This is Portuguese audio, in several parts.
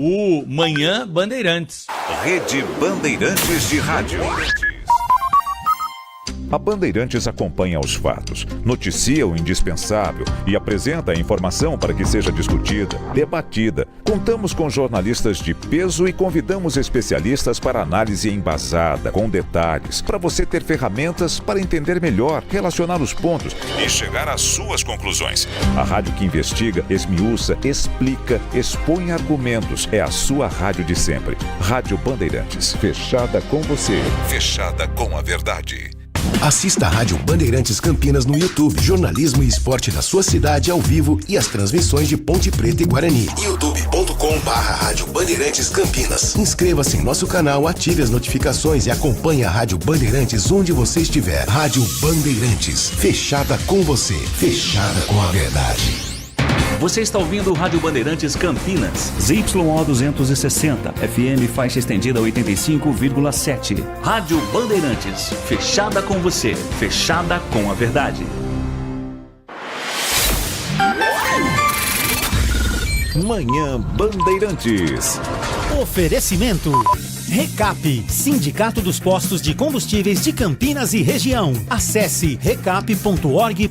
o Manhã Bandeirantes. Rede Bandeirantes de Rádio. A Bandeirantes acompanha os fatos, noticia o indispensável e apresenta a informação para que seja discutida, debatida. Contamos com jornalistas de peso e convidamos especialistas para análise embasada, com detalhes, para você ter ferramentas para entender melhor, relacionar os pontos e chegar às suas conclusões. A rádio que investiga, esmiuça, explica, expõe argumentos. É a sua rádio de sempre. Rádio Bandeirantes, fechada com você, fechada com a verdade. Assista a Rádio Bandeirantes Campinas no YouTube. Jornalismo e esporte da sua cidade ao vivo e as transmissões de Ponte Preta e Guarani. youtube.com/Rádio Bandeirantes Campinas. Inscreva-se em nosso canal, ative as notificações e acompanhe a Rádio Bandeirantes onde você estiver. Rádio Bandeirantes, fechada com você, fechada com a verdade. Você está ouvindo o Rádio Bandeirantes Campinas. ZYO 260, FM faixa estendida 85,7. Rádio Bandeirantes, fechada com você, fechada com a verdade. Manhã Bandeirantes. Oferecimento. Recap, Sindicato dos Postos de Combustíveis de Campinas e Região. Acesse recap.org.br.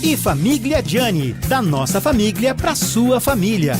E Família Gianni, da nossa família para sua família.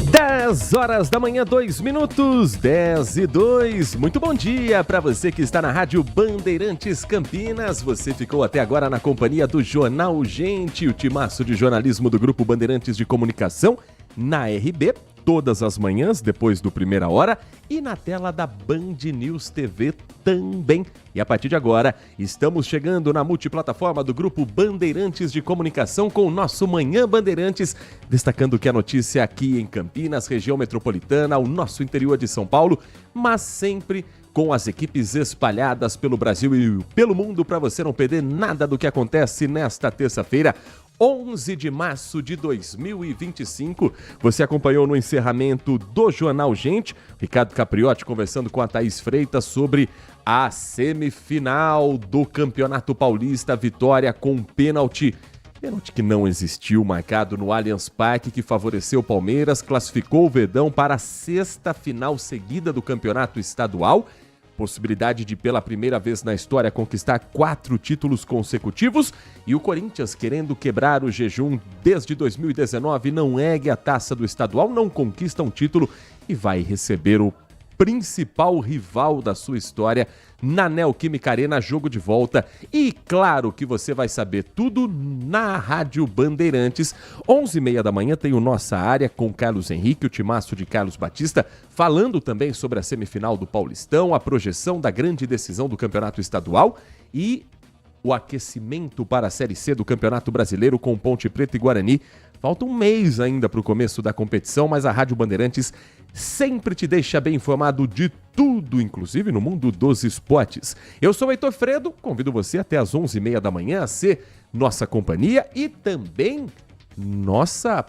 10 horas da manhã, 2 minutos, 10:02. Muito bom dia para você que está na Rádio Bandeirantes Campinas. Você ficou até agora na companhia do Jornal Gente, o timaço de jornalismo do Grupo Bandeirantes de Comunicação, na RB, todas as manhãs, depois do Primeira Hora, e na tela da Band News TV também. E a partir de agora, estamos chegando na multiplataforma do Grupo Bandeirantes de Comunicação com o nosso Manhã Bandeirantes, destacando que a notícia aqui em Campinas, região metropolitana, o nosso interior de São Paulo, mas sempre com as equipes espalhadas pelo Brasil e pelo mundo para você não perder nada do que acontece nesta terça-feira, 11 de março de 2025. Você acompanhou no encerramento do Jornal Gente, Ricardo Capriotti conversando com a Thaís Freitas sobre a semifinal do Campeonato Paulista, vitória com pênalti. Pênalti que não existiu, marcado no Allianz Parque, que favoreceu o Palmeiras, classificou o Verdão para a sexta final seguida do Campeonato Estadual. Possibilidade de, pela primeira vez na história, conquistar 4 títulos consecutivos. E o Corinthians, querendo quebrar o jejum desde 2019, não ergue a taça do estadual, não conquista um título e vai receber o principal rival da sua história na Neoquímica Arena, jogo de volta. E claro que você vai saber tudo na Rádio Bandeirantes. 11h30 da manhã tem o Nossa Área com Carlos Henrique, o timaço de Carlos Batista, falando também sobre a semifinal do Paulistão, a projeção da grande decisão do Campeonato Estadual e o aquecimento para a Série C do Campeonato Brasileiro com Ponte Preta e Guarani. Falta um mês ainda para o começo da competição, mas a Rádio Bandeirantes sempre te deixa bem informado de tudo, inclusive no mundo dos esportes. Eu sou o Heitor Fredo, convido você até às 11h30 da manhã a ser nossa companhia e também nossa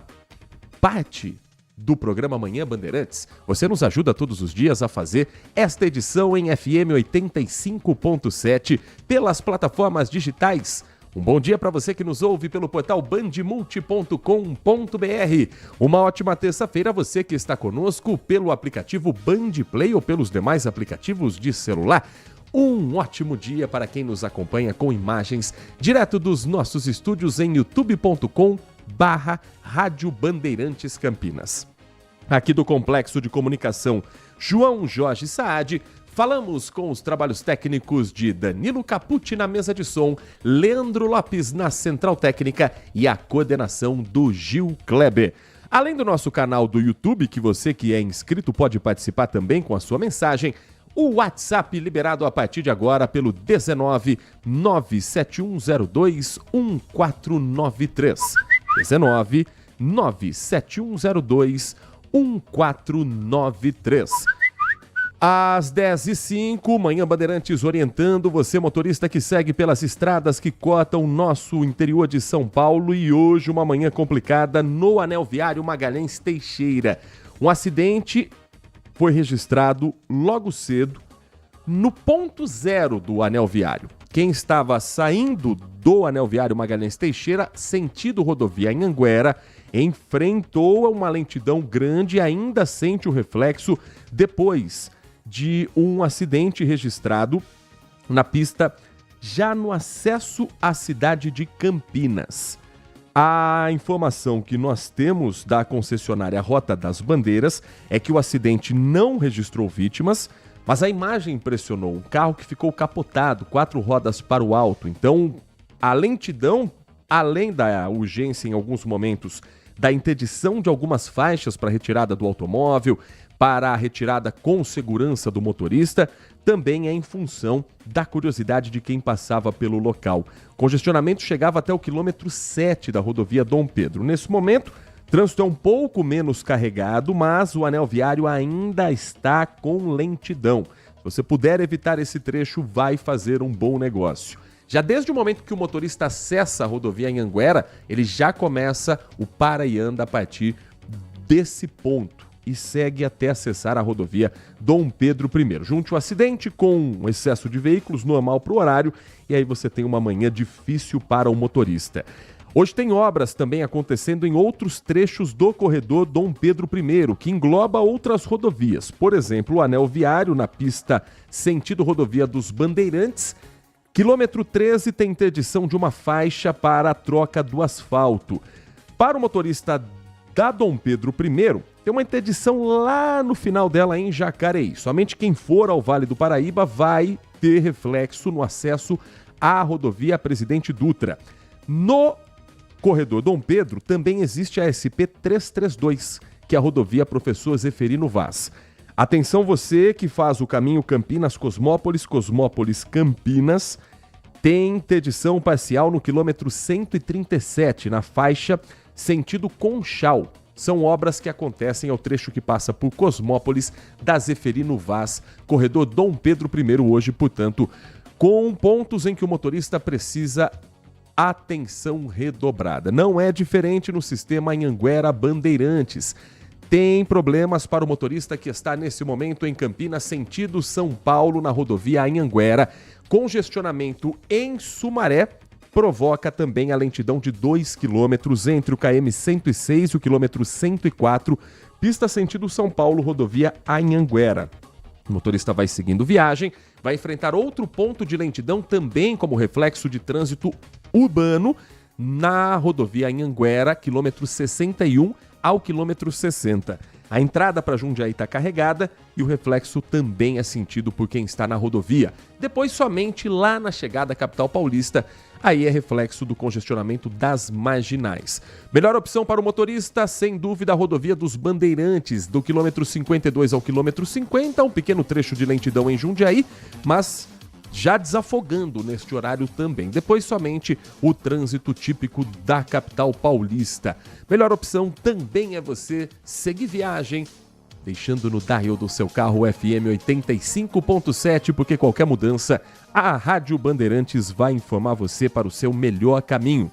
parte do programa Manhã Bandeirantes. Você nos ajuda todos os dias a fazer esta edição em FM 85.7 pelas plataformas digitais. Um bom dia para você que nos ouve pelo portal bandmulti.com.br. Uma ótima terça-feira a você que está conosco pelo aplicativo Band Play ou pelos demais aplicativos de celular. Um ótimo dia para quem nos acompanha com imagens direto dos nossos estúdios em youtube.com/Rádio Bandeirantes Campinas. Aqui do Complexo de Comunicação João Jorge Saad, falamos com os trabalhos técnicos de Danilo Capucci na mesa de som, Leandro Lopes na central técnica e a coordenação do Gil Kleber. Além do nosso canal do YouTube, que você que é inscrito pode participar também com a sua mensagem, o WhatsApp liberado a partir de agora pelo 19 97102 1493. 19 97102 1493. Às 10h05, Manhã Bandeirantes orientando você, motorista que segue pelas estradas que cortam o nosso interior de São Paulo, e hoje uma manhã complicada no Anel Viário Magalhães Teixeira. Um acidente foi registrado logo cedo no ponto zero do Anel Viário. quem estava saindo do Anel Viário Magalhães Teixeira, sentido rodovia Anhanguera, enfrentou uma lentidão grande e ainda sente o reflexo depois de um acidente registrado na pista já no acesso à cidade de Campinas. A informação que nós temos da concessionária Rota das Bandeiras é que o acidente não registrou vítimas, mas a imagem impressionou. Um carro que ficou capotado, 4 rodas para o alto. Então, a lentidão, além da urgência em alguns momentos, da interdição de algumas faixas para a retirada do automóvel, para a retirada com segurança do motorista, também é em função da curiosidade de quem passava pelo local. O congestionamento chegava até o quilômetro 7 da rodovia Dom Pedro. Nesse momento, o trânsito é um pouco menos carregado, mas o anel viário ainda está com lentidão. Se você puder evitar esse trecho, vai fazer um bom negócio. Já desde o momento que o motorista acessa a rodovia Anhanguera, ele já começa o para e anda a partir desse ponto e segue até acessar a rodovia Dom Pedro I. Junte o acidente com um excesso de veículos normal para o horário e aí você tem uma manhã difícil para o motorista. Hoje tem obras também acontecendo em outros trechos do corredor Dom Pedro I, que engloba outras rodovias. Por exemplo, o anel viário na pista sentido rodovia dos Bandeirantes. Quilômetro 13 tem interdição de uma faixa para a troca do asfalto. Para o motorista da Dom Pedro I, tem uma interdição lá no final dela em Jacareí. Somente quem for ao Vale do Paraíba vai ter reflexo no acesso à rodovia Presidente Dutra. No corredor Dom Pedro também existe a SP 332, que é a rodovia Professor Zeferino Vaz. Atenção você que faz o caminho Campinas-Cosmópolis, Cosmópolis-Campinas, tem interdição parcial no quilômetro 137, na faixa sentido Conchal. São obras que acontecem ao trecho que passa por Cosmópolis, da Zeferino Vaz, corredor Dom Pedro I hoje, portanto, com pontos em que o motorista precisa atenção redobrada. Não é diferente no sistema Anhanguera Bandeirantes. Tem problemas para o motorista que está nesse momento em Campinas, sentido São Paulo, na rodovia Anhanguera. Congestionamento em Sumaré provoca também a lentidão de 2 quilômetros entre o KM 106 e o quilômetro 104, pista sentido São Paulo, rodovia Anhanguera. O motorista vai seguindo viagem, vai enfrentar outro ponto de lentidão também como reflexo de trânsito urbano na rodovia Anhanguera, quilômetro 61 ao quilômetro 60. A entrada para Jundiaí está carregada e o reflexo também é sentido por quem está na rodovia. Depois, somente lá na chegada à capital paulista, aí é reflexo do congestionamento das marginais. Melhor opção para o motorista, sem dúvida, a rodovia dos Bandeirantes, do quilômetro 52 ao quilômetro 50, um pequeno trecho de lentidão em Jundiaí, mas já desafogando neste horário também. Depois, somente o trânsito típico da capital paulista. Melhor opção também é você seguir viagem, deixando no dial do seu carro FM 85.7, porque qualquer mudança, a Rádio Bandeirantes vai informar você para o seu melhor caminho.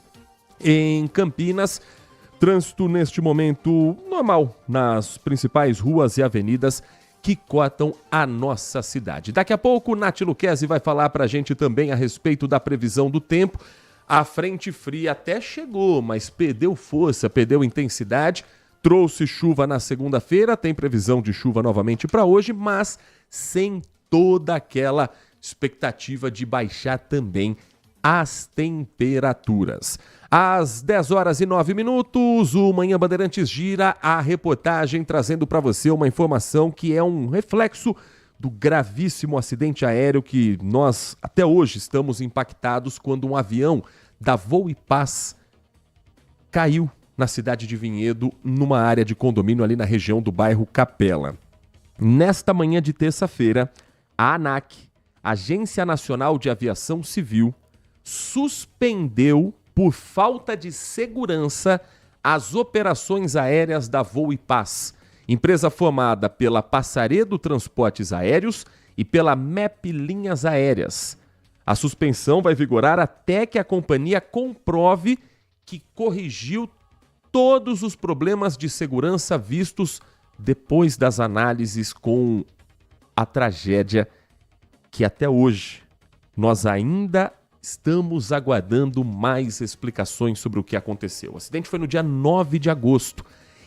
Em Campinas, trânsito neste momento normal nas principais ruas e avenidas que cortam a nossa cidade. Daqui a pouco, Nath Luquezzi vai falar pra gente também a respeito da previsão do tempo. A frente fria até chegou, mas perdeu força, perdeu intensidade, trouxe chuva na segunda-feira, tem previsão de chuva novamente para hoje, mas sem toda aquela expectativa de baixar também as temperaturas. Às 10h09, o Manhã Bandeirantes gira a reportagem trazendo para você uma informação que é um reflexo do gravíssimo acidente aéreo que nós até hoje estamos impactados quando um avião da Voo e Paz caiu na cidade de Vinhedo, numa área de condomínio ali na região do bairro Capela. Nesta manhã de terça-feira, a ANAC, Agência Nacional de Aviação Civil, suspendeu por falta de segurança as operações aéreas da Voo e Paz, empresa formada pela Passaredo Transportes Aéreos e pela MEP Linhas Aéreas. A suspensão vai vigorar até que a companhia comprove que corrigiu todos os problemas de segurança vistos depois das análises com a tragédia que até hoje nós ainda estamos aguardando mais explicações sobre o que aconteceu. O acidente foi no dia 9 de agosto.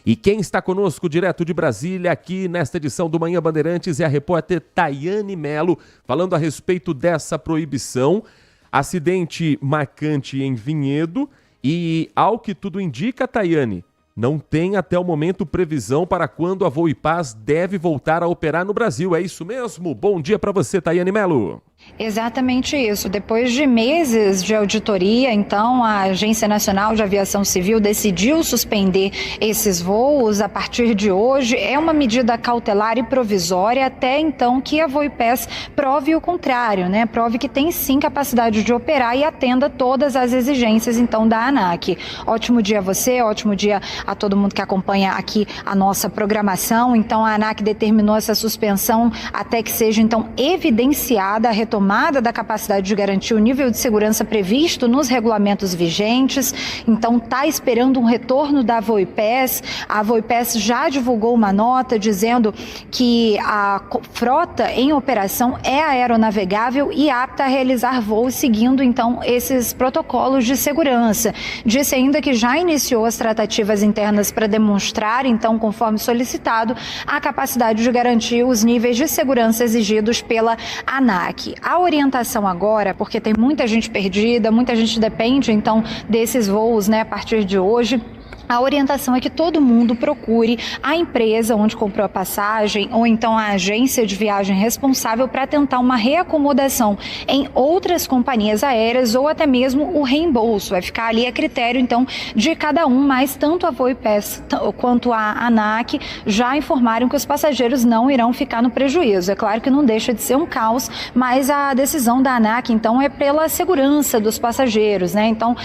E quem está conosco direto de Brasília, aqui nesta edição do Manhã Bandeirantes, é a repórter Tayane Melo, falando a respeito dessa proibição. Acidente marcante em Vinhedo e, ao que tudo indica, Tayane, não tem até o momento previsão para quando a Voo e Paz deve voltar a operar no Brasil. É isso mesmo? Bom dia para você, Tayane Melo. Exatamente isso. Depois de meses de auditoria, então, a Agência Nacional de Aviação Civil decidiu suspender esses voos a partir de hoje. É uma medida cautelar e provisória até então que a Voipes prove o contrário, né? Prove que tem sim capacidade de operar e atenda todas as exigências, então, da ANAC. Ótimo dia a você, ótimo dia a todo mundo que acompanha aqui a nossa programação. Então, a ANAC determinou essa suspensão até que seja, então, evidenciada a retomada da capacidade de garantir o nível de segurança previsto nos regulamentos vigentes. Então, está esperando um retorno da Voipes. A Voipes já divulgou uma nota dizendo que a frota em operação é aeronavegável e apta a realizar voos seguindo, então, esses protocolos de segurança. Disse ainda que já iniciou as tratativas internas para demonstrar, então, conforme solicitado, a capacidade de garantir os níveis de segurança exigidos pela ANAC. A orientação agora, porque tem muita gente perdida, muita gente depende, então, desses voos, né, a partir de hoje. A orientação é que todo mundo procure a empresa onde comprou a passagem ou então a agência de viagem responsável para tentar uma reacomodação em outras companhias aéreas ou até mesmo o reembolso. Vai ficar ali a critério, então, de cada um, mas tanto a Voipes quanto a ANAC já informaram que os passageiros não irão ficar no prejuízo. É claro que não deixa de ser um caos, mas a decisão da ANAC, então, é pela segurança dos passageiros, né? Então,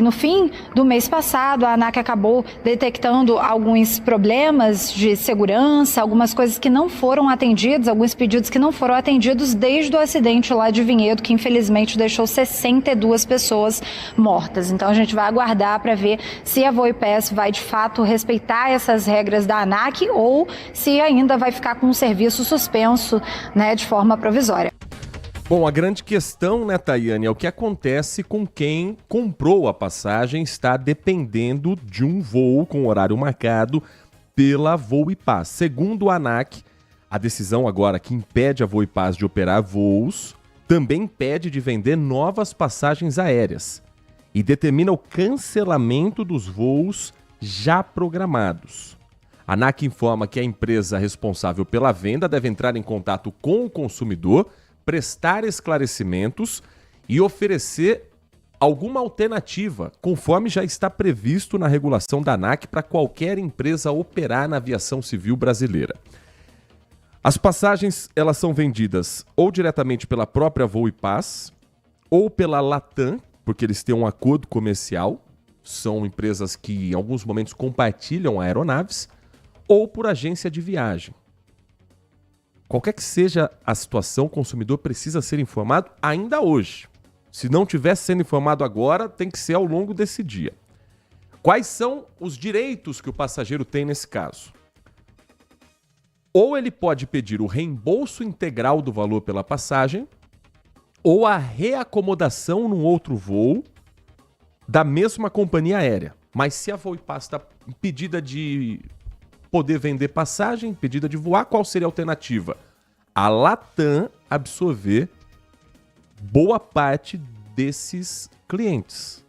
no fim do mês passado, a ANAC acabou detectando alguns problemas de segurança, algumas coisas que não foram atendidas, alguns pedidos que não foram atendidos desde o acidente lá de Vinhedo, que infelizmente deixou 62 pessoas mortas. Então a gente vai aguardar para ver se a Voipes vai de fato respeitar essas regras da ANAC ou se ainda vai ficar com o serviço suspenso, né, de forma provisória. Bom, a grande questão, né, Tayane, é o que acontece com quem comprou a passagem, está dependendo de um voo com horário marcado pela Voo e Paz. Segundo a ANAC, a decisão agora que impede a Voo e Paz de operar voos também impede de vender novas passagens aéreas e determina o cancelamento dos voos já programados. A ANAC informa que a empresa responsável pela venda deve entrar em contato com o consumidor, prestar esclarecimentos e oferecer alguma alternativa, conforme já está previsto na regulação da ANAC para qualquer empresa operar na aviação civil brasileira. As passagens, elas são vendidas ou diretamente pela própria Voo e Paz ou pela Latam, porque eles têm um acordo comercial, são empresas que em alguns momentos compartilham aeronaves, ou por agência de viagem. Qualquer que seja a situação, o consumidor precisa ser informado ainda hoje. Se não estiver sendo informado agora, tem que ser ao longo desse dia. Quais são os direitos que o passageiro tem nesse caso? Ou ele pode pedir o reembolso integral do valor pela passagem, ou a reacomodação num outro voo da mesma companhia aérea. Mas se a Voo e Paz está impedida de poder vender passagem, impedida de voar, qual seria a alternativa? A Latam absorver boa parte desses clientes.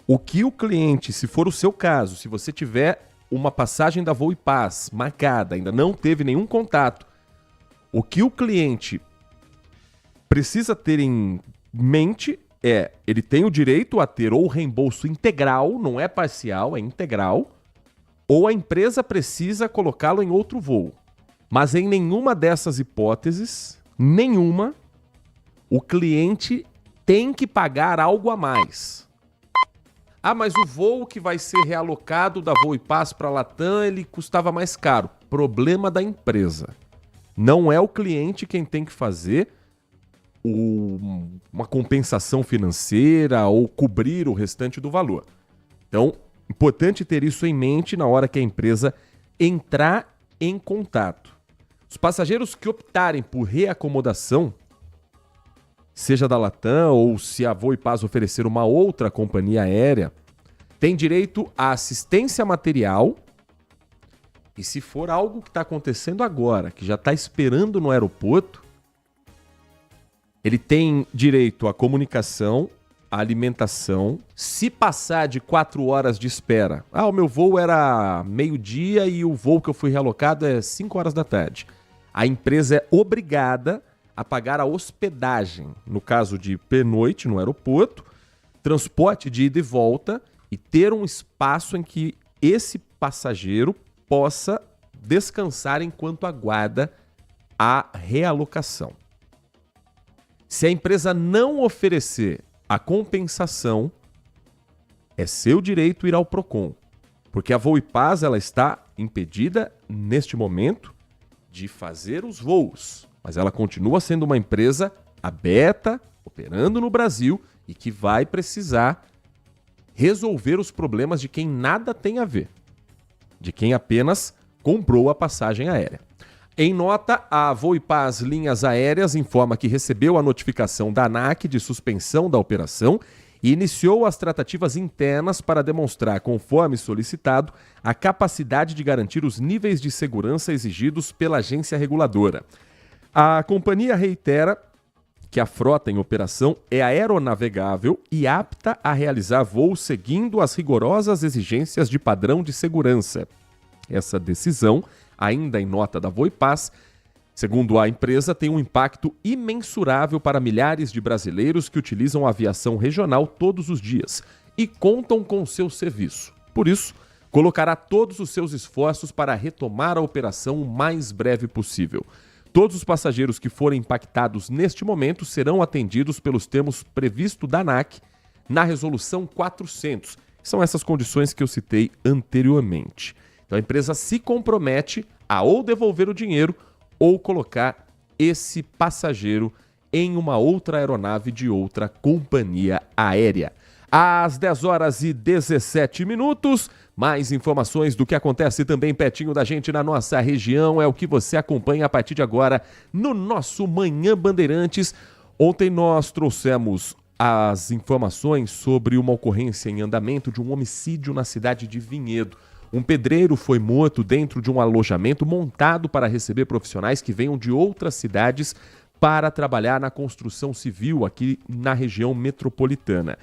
O que o cliente, se for o seu caso, se você tiver uma passagem da Voo e Paz marcada, ainda não teve nenhum contato, o que o cliente precisa ter em mente é, ele tem o direito a ter ou reembolso integral, não é parcial, é integral, ou a empresa precisa colocá-lo em outro voo. Mas em nenhuma dessas hipóteses, o cliente tem que pagar algo a mais. Ah, mas o voo que vai ser realocado da Voo e Paz para a Latam, ele custava mais caro. Problema da empresa. Não é o cliente quem tem que fazer uma compensação financeira ou cobrir o restante do valor. Então, importante ter isso em mente na hora que a empresa entrar em contato. Os passageiros que optarem por reacomodação seja da Latam ou se a Voo e Paz oferecer uma outra companhia aérea, tem direito à assistência material. E se for algo que está acontecendo agora, que já está esperando no aeroporto, ele tem direito à comunicação, à alimentação. Se passar de 4 horas de espera, o meu voo era meio-dia e o voo que eu fui realocado é 5 horas da tarde. A empresa é obrigada a pagar a hospedagem, no caso de pernoite no aeroporto, transporte de ida e volta e ter um espaço em que esse passageiro possa descansar enquanto aguarda a realocação. Se a empresa não oferecer a compensação, é seu direito ir ao Procon, porque a Voo e Paz ela está impedida neste momento de fazer os voos, mas ela continua sendo uma empresa aberta, operando no Brasil e que vai precisar resolver os problemas de quem nada tem a ver, de quem apenas comprou a passagem aérea. Em nota, a Voo e Paz Linhas Aéreas informa que recebeu a notificação da ANAC de suspensão da operação e iniciou as tratativas internas para demonstrar, conforme solicitado, a capacidade de garantir os níveis de segurança exigidos pela agência reguladora. A companhia reitera que a frota em operação é aeronavegável e apta a realizar voos seguindo as rigorosas exigências de padrão de segurança. Essa decisão, ainda em nota da Voo e Paz, segundo a empresa, tem um impacto imensurável para milhares de brasileiros que utilizam a aviação regional todos os dias e contam com seu serviço. Por isso, colocará todos os seus esforços para retomar a operação o mais breve possível. Todos os passageiros que forem impactados neste momento serão atendidos pelos termos previstos da ANAC na Resolução 400. São essas condições que eu citei anteriormente. Então a empresa se compromete a ou devolver o dinheiro ou colocar esse passageiro em uma outra aeronave de outra companhia aérea. Às 10h17, mais informações do que acontece também pertinho da gente na nossa região é o que você acompanha a partir de agora no nosso Manhã Bandeirantes. Ontem nós trouxemos as informações sobre uma ocorrência em andamento de um homicídio na cidade de Vinhedo. Um pedreiro foi morto dentro de um alojamento montado para receber profissionais que venham de outras cidades para trabalhar na construção civil aqui na região metropolitana.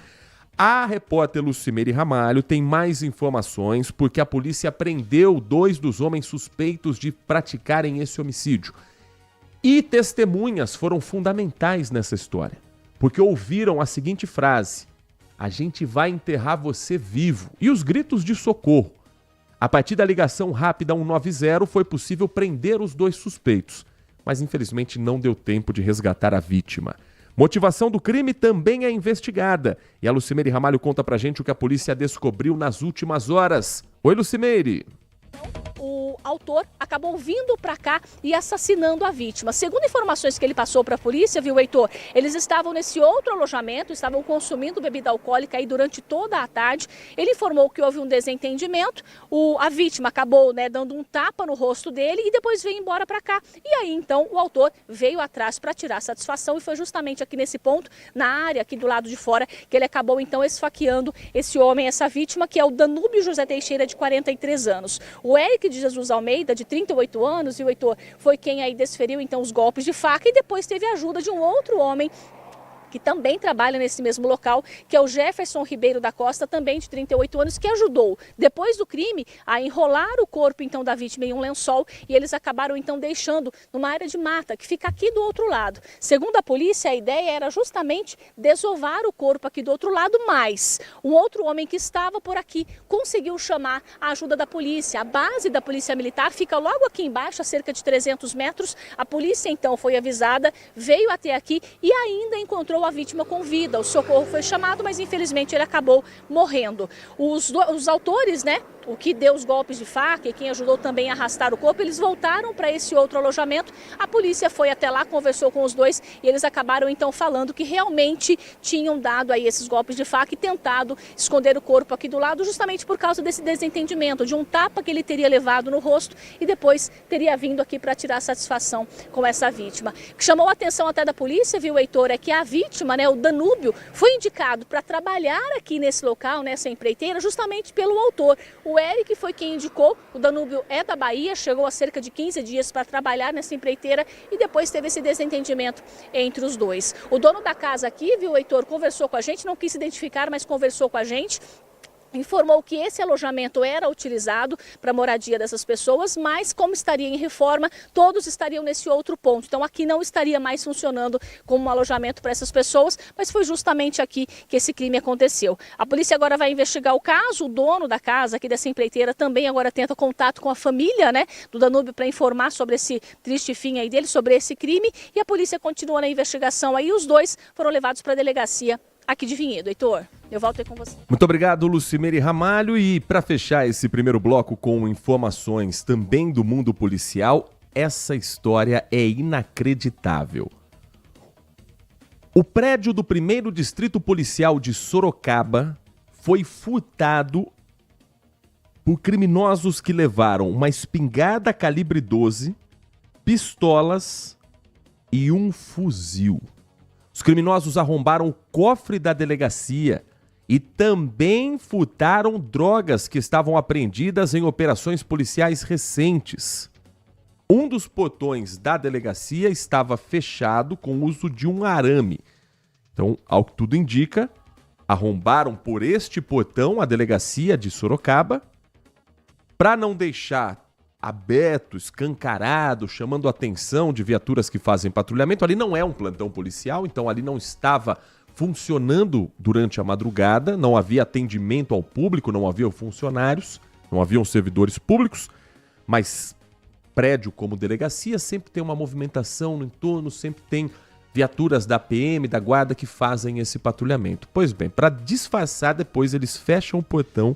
A repórter Lucimeire Ramalho tem mais informações porque a polícia prendeu 2 dos homens suspeitos de praticarem esse homicídio. E testemunhas foram fundamentais nessa história, porque ouviram a seguinte frase: "A gente vai enterrar você vivo", e os gritos de socorro. A partir da ligação rápida 190 foi possível prender os 2 suspeitos, mas infelizmente não deu tempo de resgatar a vítima. Motivação do crime também é investigada. E a Lucimeire Ramalho conta pra gente o que a polícia descobriu nas últimas horas. Oi, Lucimeire. O autor acabou vindo para cá e assassinando a vítima. Segundo informações que ele passou para a polícia, viu, Heitor? Eles estavam nesse outro alojamento, estavam consumindo bebida alcoólica aí durante toda a tarde. Ele informou que houve um desentendimento, a vítima acabou, dando um tapa no rosto dele e depois veio embora para cá. E aí, então, o autor veio atrás para tirar satisfação e foi justamente aqui nesse ponto, na área aqui do lado de fora, que ele acabou, então, esfaqueando esse homem, essa vítima, que é o Danúbio José Teixeira, de 43 anos. O Eric de Jesus Almeida, de 38 anos, e o Heitor foi quem aí desferiu então os golpes de faca e depois teve a ajuda de um outro homem que também trabalha nesse mesmo local, que é o Jefferson Ribeiro da Costa, também de 38 anos, que ajudou, depois do crime, a enrolar o corpo então da vítima em um lençol e eles acabaram então deixando numa área de mata, que fica aqui do outro lado. Segundo a polícia, a ideia era justamente desovar o corpo aqui do outro lado, mas um outro homem que estava por aqui conseguiu chamar a ajuda da polícia. A base da Polícia Militar fica logo aqui embaixo, a cerca de 300 metros. A polícia então foi avisada, veio até aqui e ainda encontrou a vítima com vida. O socorro foi chamado, mas infelizmente ele acabou morrendo. Os autores, o que deu os golpes de faca e quem ajudou também a arrastar o corpo, eles voltaram para esse outro alojamento. A polícia foi até lá, conversou com os dois e eles acabaram então falando que realmente tinham dado aí esses golpes de faca e tentado esconder o corpo aqui do lado, justamente por causa desse desentendimento, de um tapa que ele teria levado no rosto e depois teria vindo aqui para tirar satisfação com essa vítima. O que chamou a atenção até da polícia, viu, Heitor, é que a vítima, o Danúbio, foi indicado para trabalhar aqui nesse local, nessa empreiteira, justamente pelo autor. O Eric foi quem indicou, o Danúbio é da Bahia, chegou há cerca de 15 dias para trabalhar nessa empreiteira e depois teve esse desentendimento entre os dois. O dono da casa aqui, viu, Heitor, conversou com a gente, não quis se identificar, mas conversou com a gente. Informou que esse alojamento era utilizado para a moradia dessas pessoas, mas como estaria em reforma, todos estariam nesse outro ponto. Então aqui não estaria mais funcionando como um alojamento para essas pessoas, mas foi justamente aqui que esse crime aconteceu. A polícia agora vai investigar o caso, o dono da casa aqui dessa empreiteira também agora tenta contato com a família, do Danúbio para informar sobre esse triste fim aí dele, sobre esse crime, e a polícia continua na investigação aí. Os dois foram levados para a delegacia aqui de Vinhedo. Heitor, eu volto aí com você. Muito obrigado, Lucimere Ramalho. E para fechar esse primeiro bloco com informações também do mundo policial, essa história é inacreditável. O prédio do 1º Distrito Policial de Sorocaba foi furtado por criminosos que levaram uma espingarda calibre 12, pistolas e um fuzil. Os criminosos arrombaram o cofre da delegacia e também furtaram drogas que estavam apreendidas em operações policiais recentes. Um dos portões da delegacia estava fechado com o uso de um arame. Então, ao que tudo indica, arrombaram por este portão a delegacia de Sorocaba para não deixar aberto, escancarado, chamando a atenção de viaturas que fazem patrulhamento. Ali não é um plantão policial, então ali não estava funcionando durante a madrugada, não havia atendimento ao público, não havia funcionários, não haviam servidores públicos, mas prédio como delegacia sempre tem uma movimentação no entorno, sempre tem viaturas da PM, da guarda que fazem esse patrulhamento. Pois bem, para disfarçar, depois eles fecham o portão,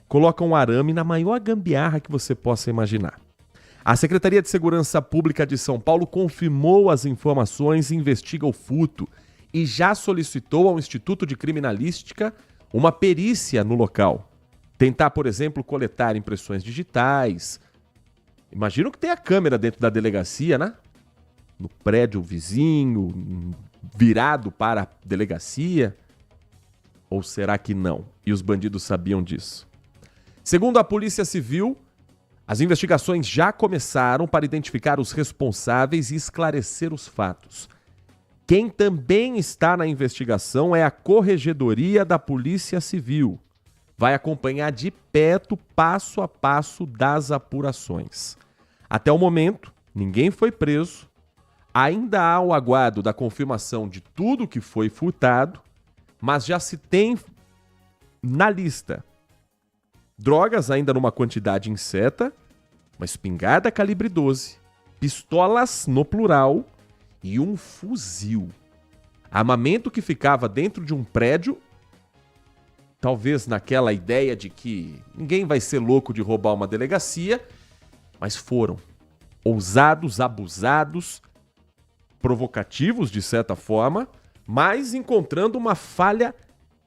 colocam um arame na maior gambiarra que você possa imaginar. A Secretaria de Segurança Pública de São Paulo confirmou as informações e investiga o furto e já solicitou ao Instituto de Criminalística uma perícia no local. Tentar, por exemplo, coletar impressões digitais. Imagino que tem a câmera dentro da delegacia, né? No prédio vizinho, virado para a delegacia. Ou será que não? E os bandidos sabiam disso? Segundo a Polícia Civil, as investigações já começaram para identificar os responsáveis e esclarecer os fatos. Quem também está na investigação é a Corregedoria da Polícia Civil. Vai acompanhar de perto, passo a passo, das apurações. Até o momento, ninguém foi preso. Ainda há o aguardo da confirmação de tudo que foi furtado, mas já se tem na lista drogas ainda numa quantidade incerta, uma espingarda calibre 12, pistolas no plural e um fuzil. Armamento que ficava dentro de um prédio, talvez naquela ideia de que ninguém vai ser louco de roubar uma delegacia, mas foram ousados, abusados, provocativos de certa forma, mas encontrando uma falha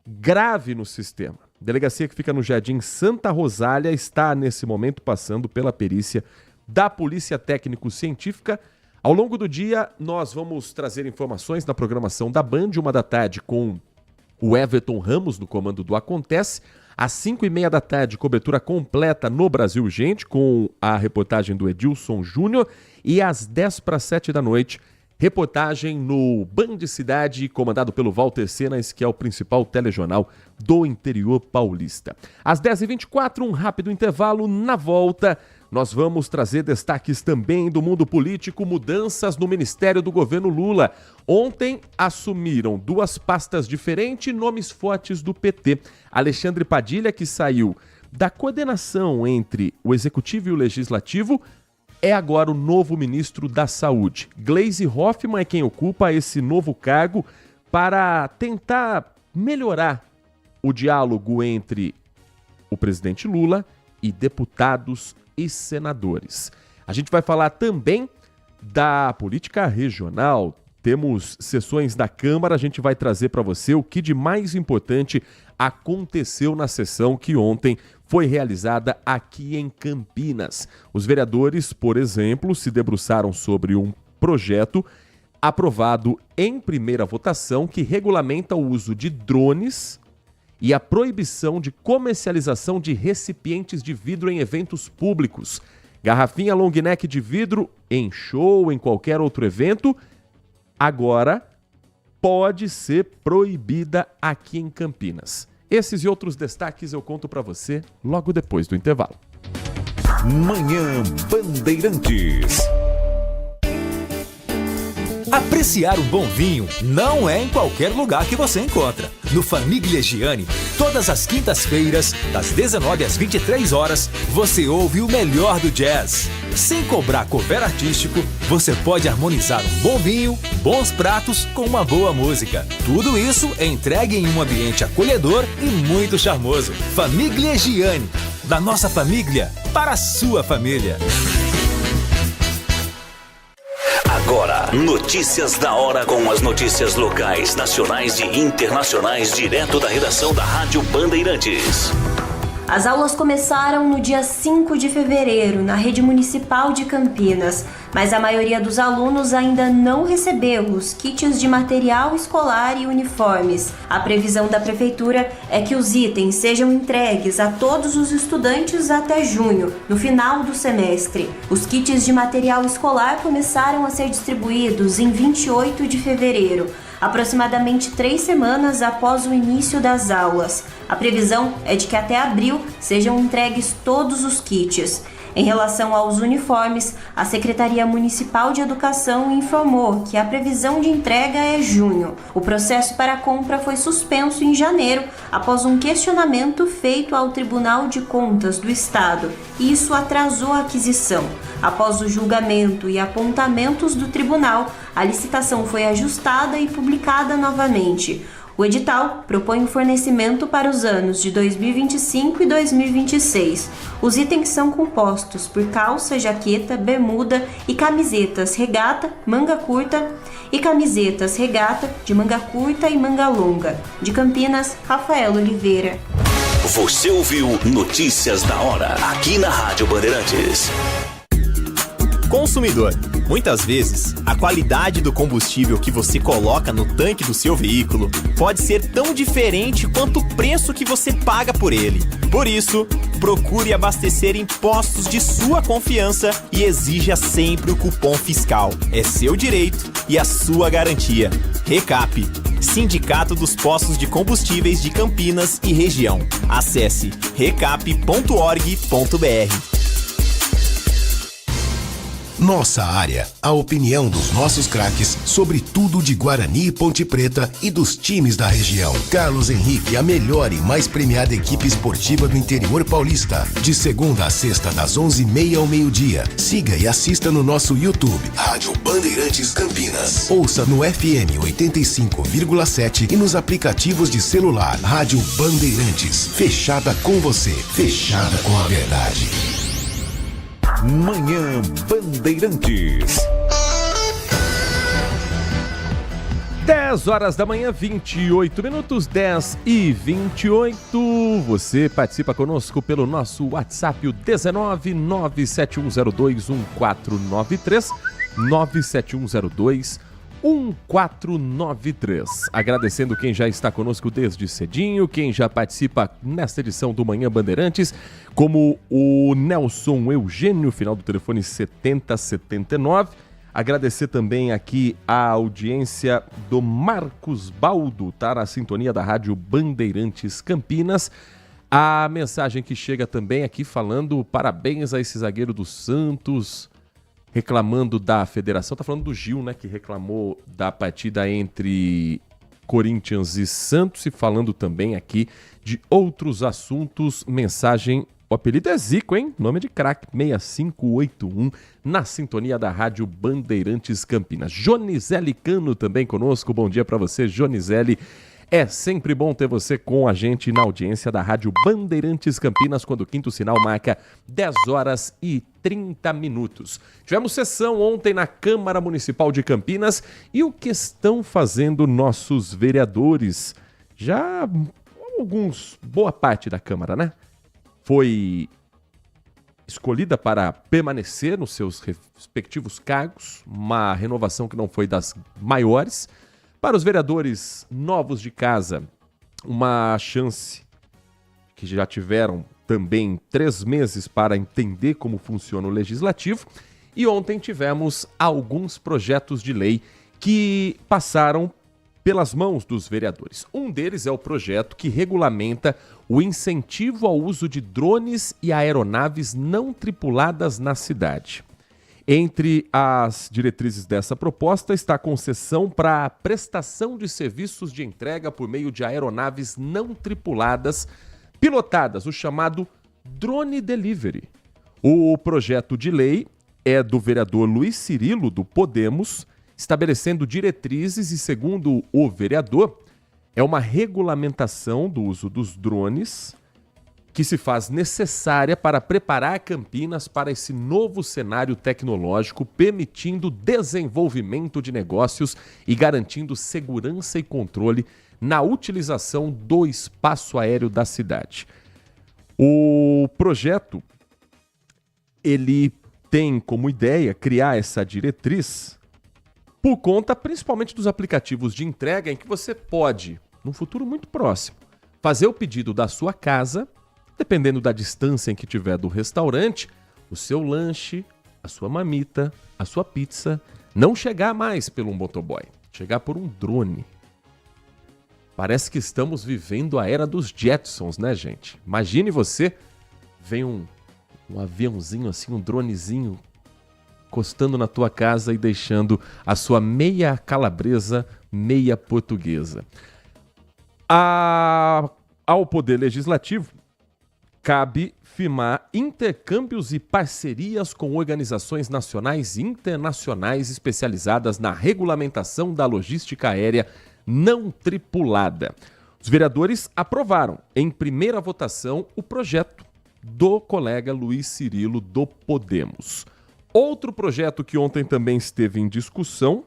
grave no sistema. A delegacia que fica no Jardim Santa Rosália está nesse momento passando pela perícia da Polícia Técnico-Científica. Ao longo do dia nós vamos trazer informações na programação da Band, 13h, com o Everton Ramos no comando do Acontece. Às 17h30, cobertura completa no Brasil Urgente, com a reportagem do Edilson Júnior. E às 18h, reportagem no Band Cidade, comandado pelo Walter Sena, esse que é o principal telejornal do interior paulista. Às 10h24, um rápido intervalo. Na volta, nós vamos trazer destaques também do mundo político, mudanças no Ministério do Governo Lula. Ontem assumiram duas pastas diferentes, nomes fortes do PT. Alexandre Padilha, que saiu da coordenação entre o Executivo e o Legislativo, é agora o novo ministro da Saúde. Gleisi Hoffmann é quem ocupa esse novo cargo para tentar melhorar o diálogo entre o presidente Lula e deputados e senadores. A gente vai falar também da política regional. Temos sessões da Câmara, a gente vai trazer para você o que de mais importante aconteceu na sessão que ontem foi realizada aqui em Campinas. Os vereadores, por exemplo, se debruçaram sobre um projeto aprovado em primeira votação que regulamenta o uso de drones e a proibição de comercialização de recipientes de vidro em eventos públicos. Garrafinha long neck de vidro em show, em qualquer outro evento, agora pode ser proibida aqui em Campinas. Esses e outros destaques eu conto para você logo depois do intervalo. Manhã Bandeirantes. Apreciar um bom vinho não é em qualquer lugar que você encontra. No Famiglia Gianni, todas as quintas-feiras, das 19 às 23 horas, você ouve o melhor do jazz. Sem cobrar cover artístico, você pode harmonizar um bom vinho, bons pratos com uma boa música. Tudo isso é entregue em um ambiente acolhedor e muito charmoso. Famiglia Gianni, da nossa família para a sua família. Agora, notícias da hora com as notícias locais, nacionais e internacionais, direto da redação da Rádio Bandeirantes. As aulas começaram no dia 5 de fevereiro, na rede municipal de Campinas, mas a maioria dos alunos ainda não recebeu os kits de material escolar e uniformes. A previsão da prefeitura é que os itens sejam entregues a todos os estudantes até junho, no final do semestre. Os kits de material escolar começaram a ser distribuídos em 28 de fevereiro, aproximadamente 3 semanas após o início das aulas. A previsão é de que até abril sejam entregues todos os kits. Em relação aos uniformes, a Secretaria Municipal de Educação informou que a previsão de entrega é junho. O processo para a compra foi suspenso em janeiro, após um questionamento feito ao Tribunal de Contas do Estado, e isso atrasou a aquisição. Após o julgamento e apontamentos do tribunal, a licitação foi ajustada e publicada novamente. O edital propõe o fornecimento para os anos de 2025 e 2026. Os itens são compostos por calça, jaqueta, bermuda e camisetas regata, manga curta e camisetas regata de manga curta e manga longa. De Campinas, Rafael Oliveira. Você ouviu Notícias da Hora, aqui na Rádio Bandeirantes. Consumidor, muitas vezes, a qualidade do combustível que você coloca no tanque do seu veículo pode ser tão diferente quanto o preço que você paga por ele. Por isso, procure abastecer em postos de sua confiança e exija sempre o cupom fiscal. É seu direito e a sua garantia. Recap, Sindicato dos Postos de Combustíveis de Campinas e Região. Acesse recap.org.br. Nossa área, a opinião dos nossos craques sobre tudo de Guarani e Ponte Preta e dos times da região. Carlos Henrique, a melhor e mais premiada equipe esportiva do interior paulista. De segunda a sexta, das 11h30 ao meio-dia. Siga e assista no nosso YouTube, Rádio Bandeirantes Campinas. Ouça no FM 85,7 e nos aplicativos de celular. Rádio Bandeirantes, fechada com você, fechada com a verdade. Manhã Bandeirantes. 10 horas da manhã, 28 minutos, 10h28. Você participa conosco pelo nosso WhatsApp, o 19 97102 1493, 97102 1493. Agradecendo quem já está conosco desde cedinho, quem já participa nesta edição do Manhã Bandeirantes, como o Nelson Eugênio, final do telefone 7079. Agradecer também aqui a audiência do Marcos Baldo, tá na sintonia da Rádio Bandeirantes Campinas. A mensagem que chega também aqui falando parabéns a esse zagueiro do Santos, reclamando da federação, tá falando do Gil, né, que reclamou da partida entre Corinthians e Santos, e falando também aqui de outros assuntos. Mensagem, o apelido é Zico, hein? Nome de craque, 6581, na sintonia da Rádio Bandeirantes Campinas. Jonizele Cano também conosco, bom dia para você, Jonizele. É sempre bom ter você com a gente na audiência da Rádio Bandeirantes Campinas, quando o quinto sinal marca 10 horas e 30 minutos. Tivemos sessão ontem na Câmara Municipal de Campinas e o que estão fazendo nossos vereadores? Já boa parte da Câmara, né? Foi escolhida para permanecer nos seus respectivos cargos, uma renovação que não foi das maiores. Para os vereadores novos de casa, uma chance que já tiveram também 3 meses para entender como funciona o Legislativo. E ontem tivemos alguns projetos de lei que passaram pelas mãos dos vereadores. Um deles é o projeto que regulamenta o incentivo ao uso de drones e aeronaves não tripuladas na cidade. Entre as diretrizes dessa proposta está a concessão para a prestação de serviços de entrega por meio de aeronaves não tripuladas, pilotadas, o chamado Drone Delivery. O projeto de lei é do vereador Luiz Cirilo, do Podemos, estabelecendo diretrizes e, segundo o vereador, é uma regulamentação do uso dos drones que se faz necessária para preparar Campinas para esse novo cenário tecnológico, permitindo desenvolvimento de negócios e garantindo segurança e controle na utilização do espaço aéreo da cidade. O projeto, ele tem como ideia criar essa diretriz por conta principalmente dos aplicativos de entrega em que você pode, num futuro muito próximo, fazer o pedido da sua casa, dependendo da distância em que tiver do restaurante, o seu lanche, a sua marmita, a sua pizza, não chegar mais pelo motoboy, chegar por um drone. Parece que estamos vivendo a era dos Jetsons, né, gente? Imagine você, vem um aviãozinho assim, um dronezinho, encostando na tua casa e deixando a sua meia calabresa, meia portuguesa. Ao Poder Legislativo, cabe firmar intercâmbios e parcerias com organizações nacionais e internacionais especializadas na regulamentação da logística aérea não tripulada. Os vereadores aprovaram, em primeira votação, o projeto do colega Luiz Cirilo, do Podemos. Outro projeto que ontem também esteve em discussão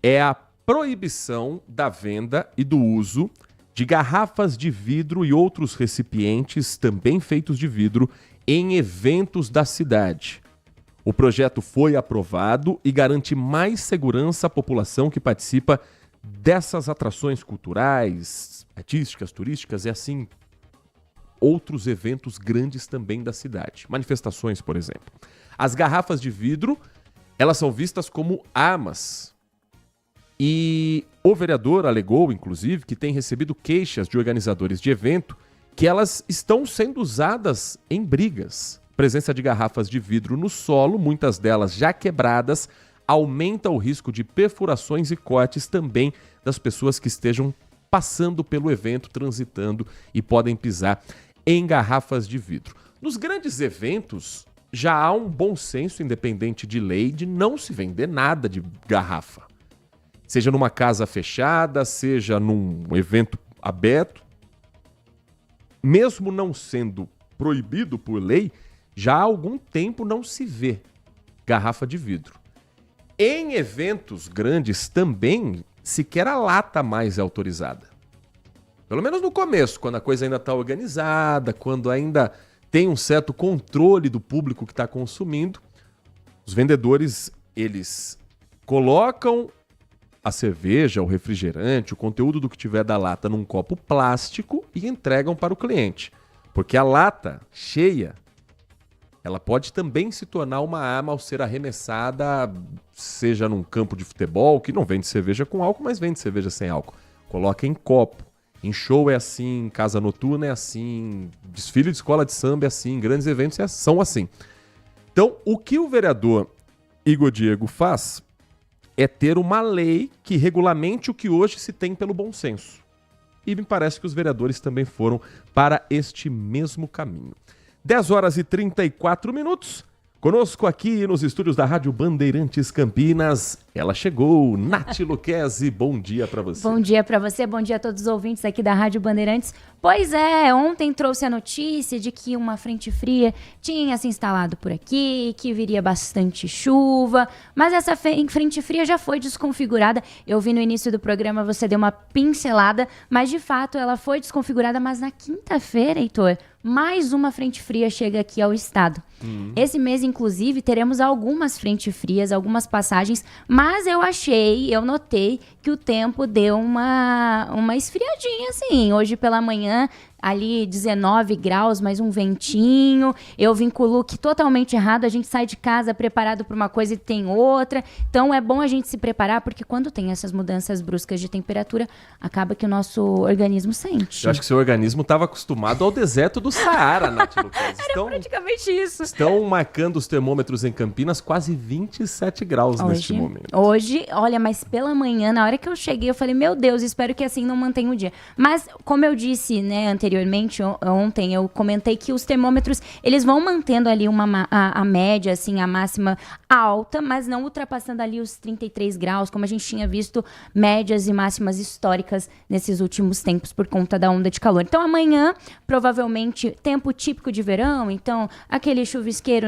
é a proibição da venda e do uso de garrafas de vidro e outros recipientes também feitos de vidro em eventos da cidade. O projeto foi aprovado e garante mais segurança à população que participa dessas atrações culturais, artísticas, turísticas e assim outros eventos grandes também da cidade. Manifestações, por exemplo. As garrafas de vidro, elas são vistas como armas. E o vereador alegou, inclusive, que tem recebido queixas de organizadores de evento que elas estão sendo usadas em brigas. Presença de garrafas de vidro no solo, muitas delas já quebradas, aumenta o risco de perfurações e cortes também das pessoas que estejam passando pelo evento, transitando e podem pisar em garrafas de vidro. Nos grandes eventos, já há um bom senso, independente de lei, de não se vender nada de garrafa. Seja numa casa fechada, seja num evento aberto. Mesmo não sendo proibido por lei, já há algum tempo não se vê garrafa de vidro. Em eventos grandes também, sequer a lata mais é autorizada. Pelo menos no começo, quando a coisa ainda está organizada, quando ainda tem um certo controle do público que está consumindo, os vendedores, eles colocam a cerveja, o refrigerante, o conteúdo do que tiver da lata num copo plástico e entregam para o cliente. Porque a lata cheia, ela pode também se tornar uma arma ao ser arremessada, seja num campo de futebol, que não vende cerveja com álcool, mas vende cerveja sem álcool. Coloca em copo. Em show é assim, casa noturna é assim, desfile de escola de samba é assim, grandes eventos são assim. Então, o que o vereador Igor Diego faz é ter uma lei que regulamente o que hoje se tem pelo bom senso. E me parece que os vereadores também foram para este mesmo caminho. 10 horas e 34 minutos. Conosco aqui nos estúdios da Rádio Bandeirantes Campinas, ela chegou, Nath Luquezzi, bom dia para você. Bom dia para você, bom dia a todos os ouvintes aqui da Rádio Bandeirantes. Pois é, ontem trouxe a notícia de que uma frente fria tinha se instalado por aqui, que viria bastante chuva, mas essa frente fria já foi desconfigurada. Eu vi no início do programa, você deu uma pincelada, mas de fato ela foi desconfigurada, mas na quinta-feira, Heitor, mais uma frente fria chega aqui ao estado. Esse mês, inclusive, teremos algumas frentes frias, algumas passagens, mas eu notei que o tempo deu uma esfriadinha, assim. Hoje pela manhã, ali 19 graus, mais um ventinho. Eu vim com o look totalmente errado. A gente sai de casa preparado para uma coisa e tem outra. Então é bom a gente se preparar, porque quando tem essas mudanças bruscas de temperatura, acaba que o nosso organismo sente. Eu acho que seu organismo estava acostumado ao deserto do Saara, Nath Luquezzi. Era praticamente isso. Estão marcando os termômetros em Campinas quase 27 graus neste momento. Hoje, olha, mas pela manhã, na hora que eu cheguei, eu falei, meu Deus, espero que assim não mantenha o dia. Mas, como eu disse, né, anteriormente, ontem, eu comentei que os termômetros, eles vão mantendo ali a média, assim, a máxima alta, mas não ultrapassando ali os 33 graus, como a gente tinha visto médias e máximas históricas nesses últimos tempos por conta da onda de calor. Então, amanhã, provavelmente, tempo típico de verão, então, aquele chuvisqueiro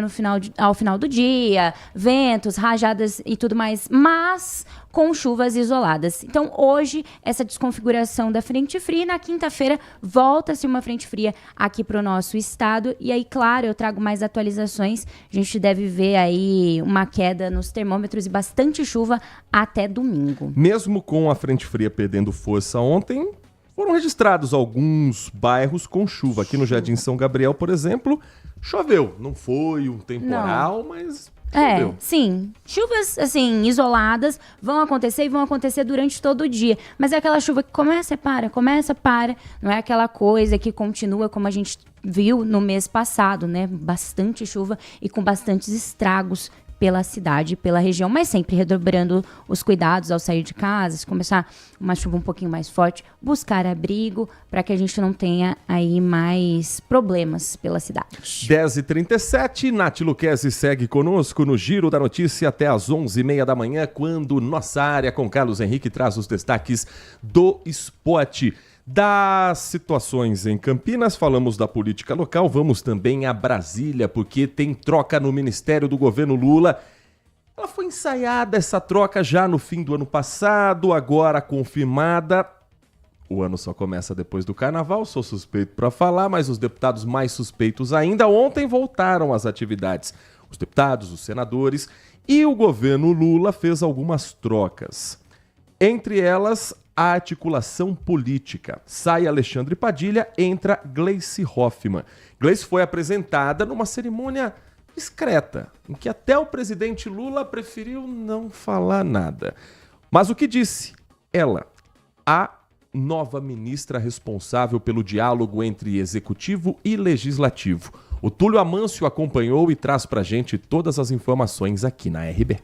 ao final do dia, ventos, rajadas e tudo mais, mas com chuvas isoladas. Então, hoje, essa desconfiguração da frente fria, e na quinta-feira, volta-se uma frente fria aqui para o nosso estado. E aí, claro, eu trago mais atualizações. A gente deve ver aí uma queda nos termômetros e bastante chuva até domingo. Mesmo com a frente fria perdendo força ontem, foram registrados alguns bairros com chuva. Aqui no Jardim São Gabriel, por exemplo, choveu. Não foi um temporal, mas choveu. Sim. Chuvas, assim, isoladas vão acontecer e vão acontecer durante todo o dia. Mas é aquela chuva que começa e para. Não é aquela coisa que continua como a gente viu no mês passado, né? Bastante chuva e com bastantes estragos pela cidade, pela região, mas sempre redobrando os cuidados ao sair de casa, se começar uma chuva um pouquinho mais forte, buscar abrigo para que a gente não tenha aí mais problemas pela cidade. 10h37, Nath Luquezzi segue conosco no Giro da Notícia até às 11h30 da manhã, quando Nossa Área com Carlos Henrique traz os destaques do esporte. Das situações em Campinas, falamos da política local, vamos também a Brasília, porque tem troca no Ministério do Governo Lula. Ela foi ensaiada, essa troca, já no fim do ano passado, agora confirmada. O ano só começa depois do Carnaval, sou suspeito para falar, mas os deputados mais suspeitos ainda ontem voltaram às atividades. Os deputados, os senadores, e o governo Lula fez algumas trocas. Entre elas, a articulação política. Sai Alexandre Padilha, entra Gleice Hoffmann. Gleice foi apresentada numa cerimônia discreta, em que até o presidente Lula preferiu não falar nada. Mas o que disse? Ela, a nova ministra responsável pelo diálogo entre executivo e legislativo. O Túlio Amâncio acompanhou e traz pra gente todas as informações aqui na RB.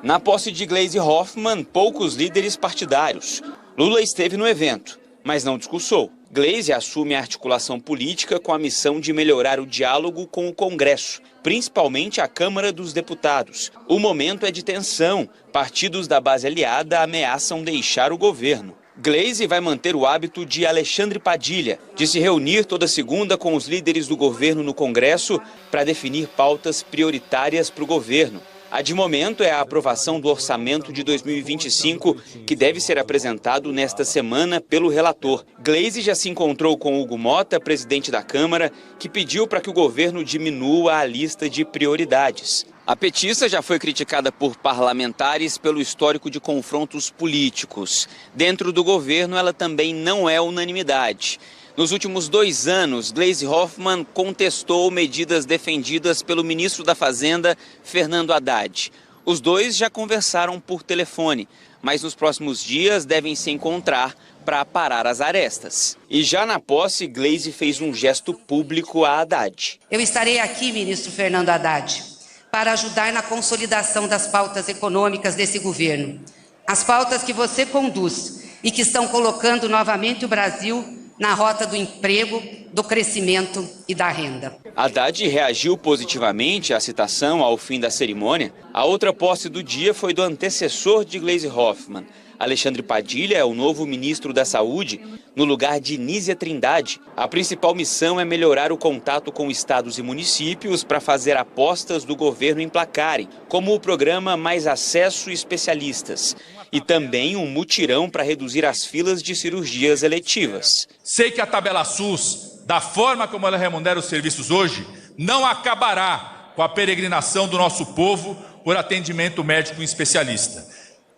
Na posse de Gleice Hoffmann, poucos líderes partidários. Lula esteve no evento, mas não discursou. Gleice assume a articulação política com a missão de melhorar o diálogo com o Congresso, principalmente a Câmara dos Deputados. O momento é de tensão. Partidos da base aliada ameaçam deixar o governo. Gleice vai manter o hábito de Alexandre Padilha, de se reunir toda segunda com os líderes do governo no Congresso para definir pautas prioritárias para o governo. A de momento é a aprovação do orçamento de 2025, que deve ser apresentado nesta semana pelo relator. Gleice já se encontrou com Hugo Mota, presidente da Câmara, que pediu para que o governo diminua a lista de prioridades. A petista já foi criticada por parlamentares pelo histórico de confrontos políticos. Dentro do governo, ela também não é unanimidade. Nos últimos 2 anos, Gleice Hoffmann contestou medidas defendidas pelo ministro da Fazenda, Fernando Haddad. Os dois já conversaram por telefone, mas nos próximos dias devem se encontrar para parar as arestas. E já na posse, Gleice fez um gesto público a Haddad. Eu estarei aqui, ministro Fernando Haddad, para ajudar na consolidação das pautas econômicas desse governo. As pautas que você conduz e que estão colocando novamente o Brasil na rota do emprego, do crescimento e da renda. Haddad reagiu positivamente à citação ao fim da cerimônia. A outra posse do dia foi do antecessor de Gleisi Hoffmann. Alexandre Padilha é o novo ministro da Saúde, no lugar de Nízia Trindade. A principal missão é melhorar o contato com estados e municípios para fazer apostas do governo emplacarem, como o programa Mais Acesso e Especialistas, e também um mutirão para reduzir as filas de cirurgias eletivas. Sei que a tabela SUS, da forma como ela remunera os serviços hoje, não acabará com a peregrinação do nosso povo por atendimento médico em especialista.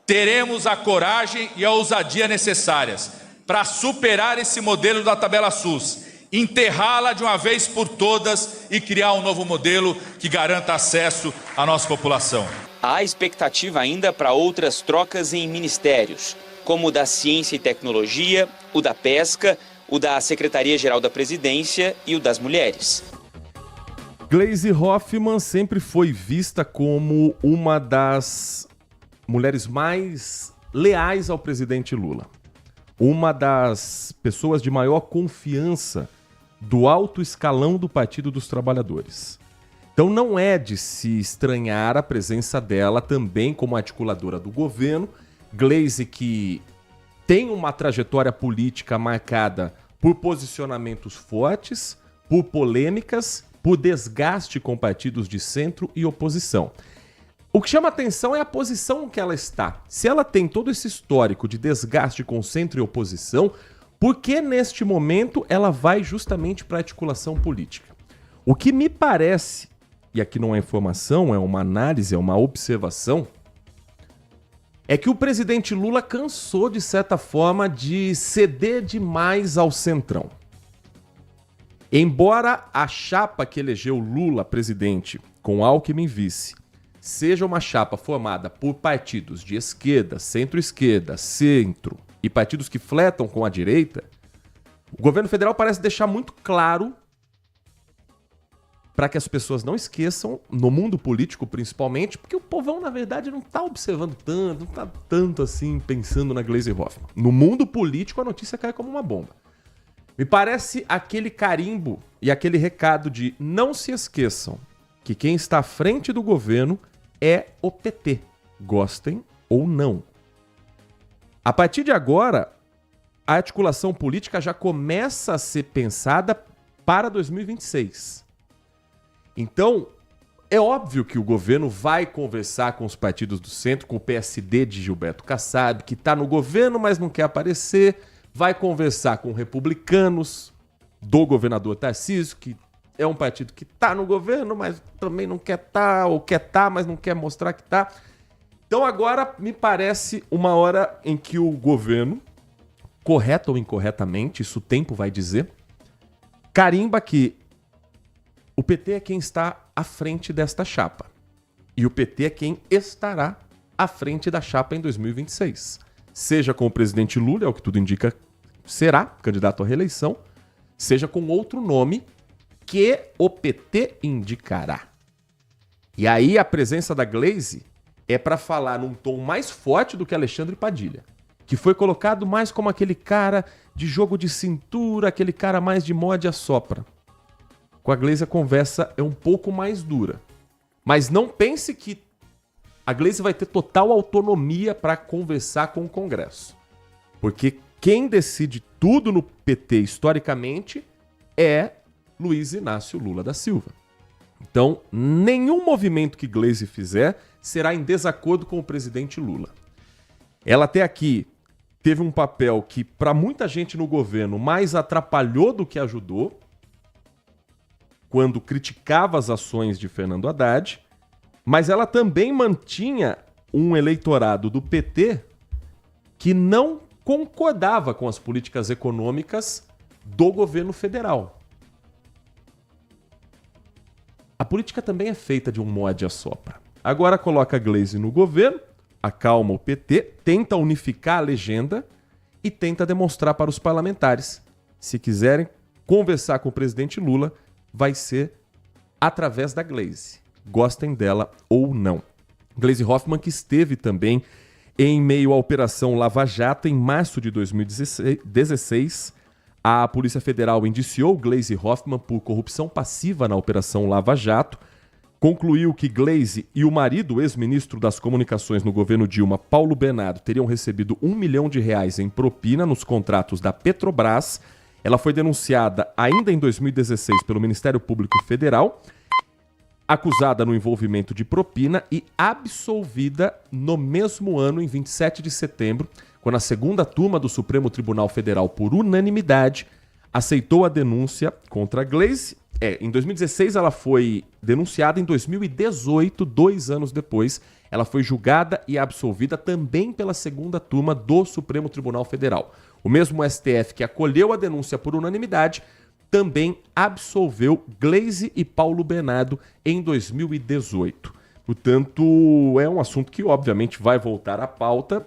Teremos a coragem e a ousadia necessárias para superar esse modelo da tabela SUS, enterrá-la de uma vez por todas e criar um novo modelo que garanta acesso à nossa população. Há expectativa ainda para outras trocas em ministérios, como o da Ciência e Tecnologia, o da Pesca, o da Secretaria-Geral da Presidência e o das Mulheres. Gleisi Hoffmann sempre foi vista como uma das mulheres mais leais ao presidente Lula. Uma das pessoas de maior confiança do alto escalão do Partido dos Trabalhadores. Então não é de se estranhar a presença dela também como articuladora do governo. Gleisi, que tem uma trajetória política marcada por posicionamentos fortes, por polêmicas, por desgaste com partidos de centro e oposição. O que chama atenção é a posição que ela está. Se ela tem todo esse histórico de desgaste com centro e oposição, por que neste momento ela vai justamente para a articulação política? O que me parece, e aqui não é informação, é uma análise, é uma observação, é que o presidente Lula cansou, de certa forma, de ceder demais ao centrão. Embora a chapa que elegeu Lula presidente com Alckmin vice seja uma chapa formada por partidos de esquerda, centro-esquerda, centro e partidos que fletam com a direita, o governo federal parece deixar muito claro, para que as pessoas não esqueçam, no mundo político principalmente, porque o povão, na verdade, não está observando tanto, não está tanto assim pensando na Gleisi Hoffmann. No mundo político, a notícia cai como uma bomba. Me parece aquele carimbo e aquele recado de não se esqueçam que quem está à frente do governo é o PT, gostem ou não. A partir de agora, a articulação política já começa a ser pensada para 2026. Então, é óbvio que o governo vai conversar com os partidos do centro, com o PSD de Gilberto Kassab, que está no governo, mas não quer aparecer, vai conversar com republicanos do governador Tarcísio, que é um partido que está no governo, mas também não quer estar, ou quer estar, mas não quer mostrar que está. Então agora me parece uma hora em que o governo, correto ou incorretamente, isso o tempo vai dizer, carimba que o PT é quem está à frente desta chapa. E o PT é quem estará à frente da chapa em 2026. Seja com o presidente Lula, é o que tudo indica, será candidato à reeleição, seja com outro nome que o PT indicará. E aí a presença da Gleisi é para falar num tom mais forte do que Alexandre Padilha, que foi colocado mais como aquele cara de jogo de cintura, aquele cara mais de morde a sopra. Com a Gleisi a conversa é um pouco mais dura. Mas não pense que a Gleisi vai ter total autonomia para conversar com o Congresso. Porque quem decide tudo no PT historicamente é Luiz Inácio Lula da Silva. Então, nenhum movimento que Gleisi fizer será em desacordo com o presidente Lula. Ela até aqui teve um papel que, para muita gente no governo, mais atrapalhou do que ajudou, quando criticava as ações de Fernando Haddad, mas ela também mantinha um eleitorado do PT que não concordava com as políticas econômicas do governo federal. A política também é feita de um morde a sopra. Agora coloca a Gleisi no governo, acalma o PT, tenta unificar a legenda e tenta demonstrar para os parlamentares. Se quiserem conversar com o presidente Lula, vai ser através da Gleisi. Gostem dela ou não. Gleisi Hoffmann, que esteve também em meio à Operação Lava Jato em março de 2016, A Polícia Federal indiciou Gleisi Hoffmann por corrupção passiva na Operação Lava Jato, concluiu que Gleisi e o marido, ex-ministro das Comunicações no governo Dilma, Paulo Bernardo, teriam recebido R$1 milhão em propina nos contratos da Petrobras. Ela foi denunciada ainda em 2016 pelo Ministério Público Federal, acusada no envolvimento de propina e absolvida no mesmo ano, em 27 de setembro, quando a segunda turma do Supremo Tribunal Federal, por unanimidade, aceitou a denúncia contra a Gleisi. Em 2016 ela foi denunciada, em 2018, 2 anos depois, ela foi julgada e absolvida também pela segunda turma do Supremo Tribunal Federal. O mesmo STF que acolheu a denúncia por unanimidade também absolveu Gleisi e Paulo Bernardo em 2018. Portanto, é um assunto que obviamente vai voltar à pauta,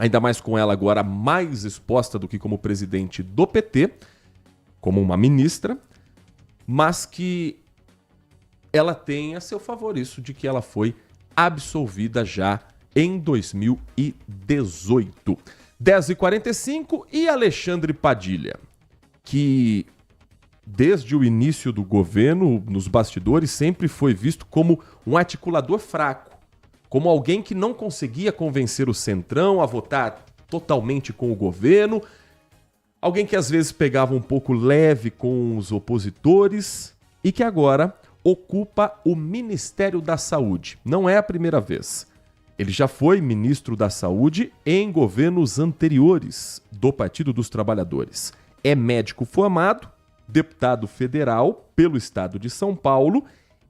ainda mais com ela agora mais exposta do que como presidente do PT, como uma ministra, mas que ela tem a seu favor isso de que ela foi absolvida já em 2018. 10h45 e Alexandre Padilha, que desde o início do governo, nos bastidores, sempre foi visto como um articulador fraco, como alguém que não conseguia convencer o Centrão a votar totalmente com o governo, alguém que às vezes pegava um pouco leve com os opositores e que agora ocupa o Ministério da Saúde. Não é a primeira vez. Ele já foi ministro da Saúde em governos anteriores do Partido dos Trabalhadores. É médico formado, deputado federal pelo estado de São Paulo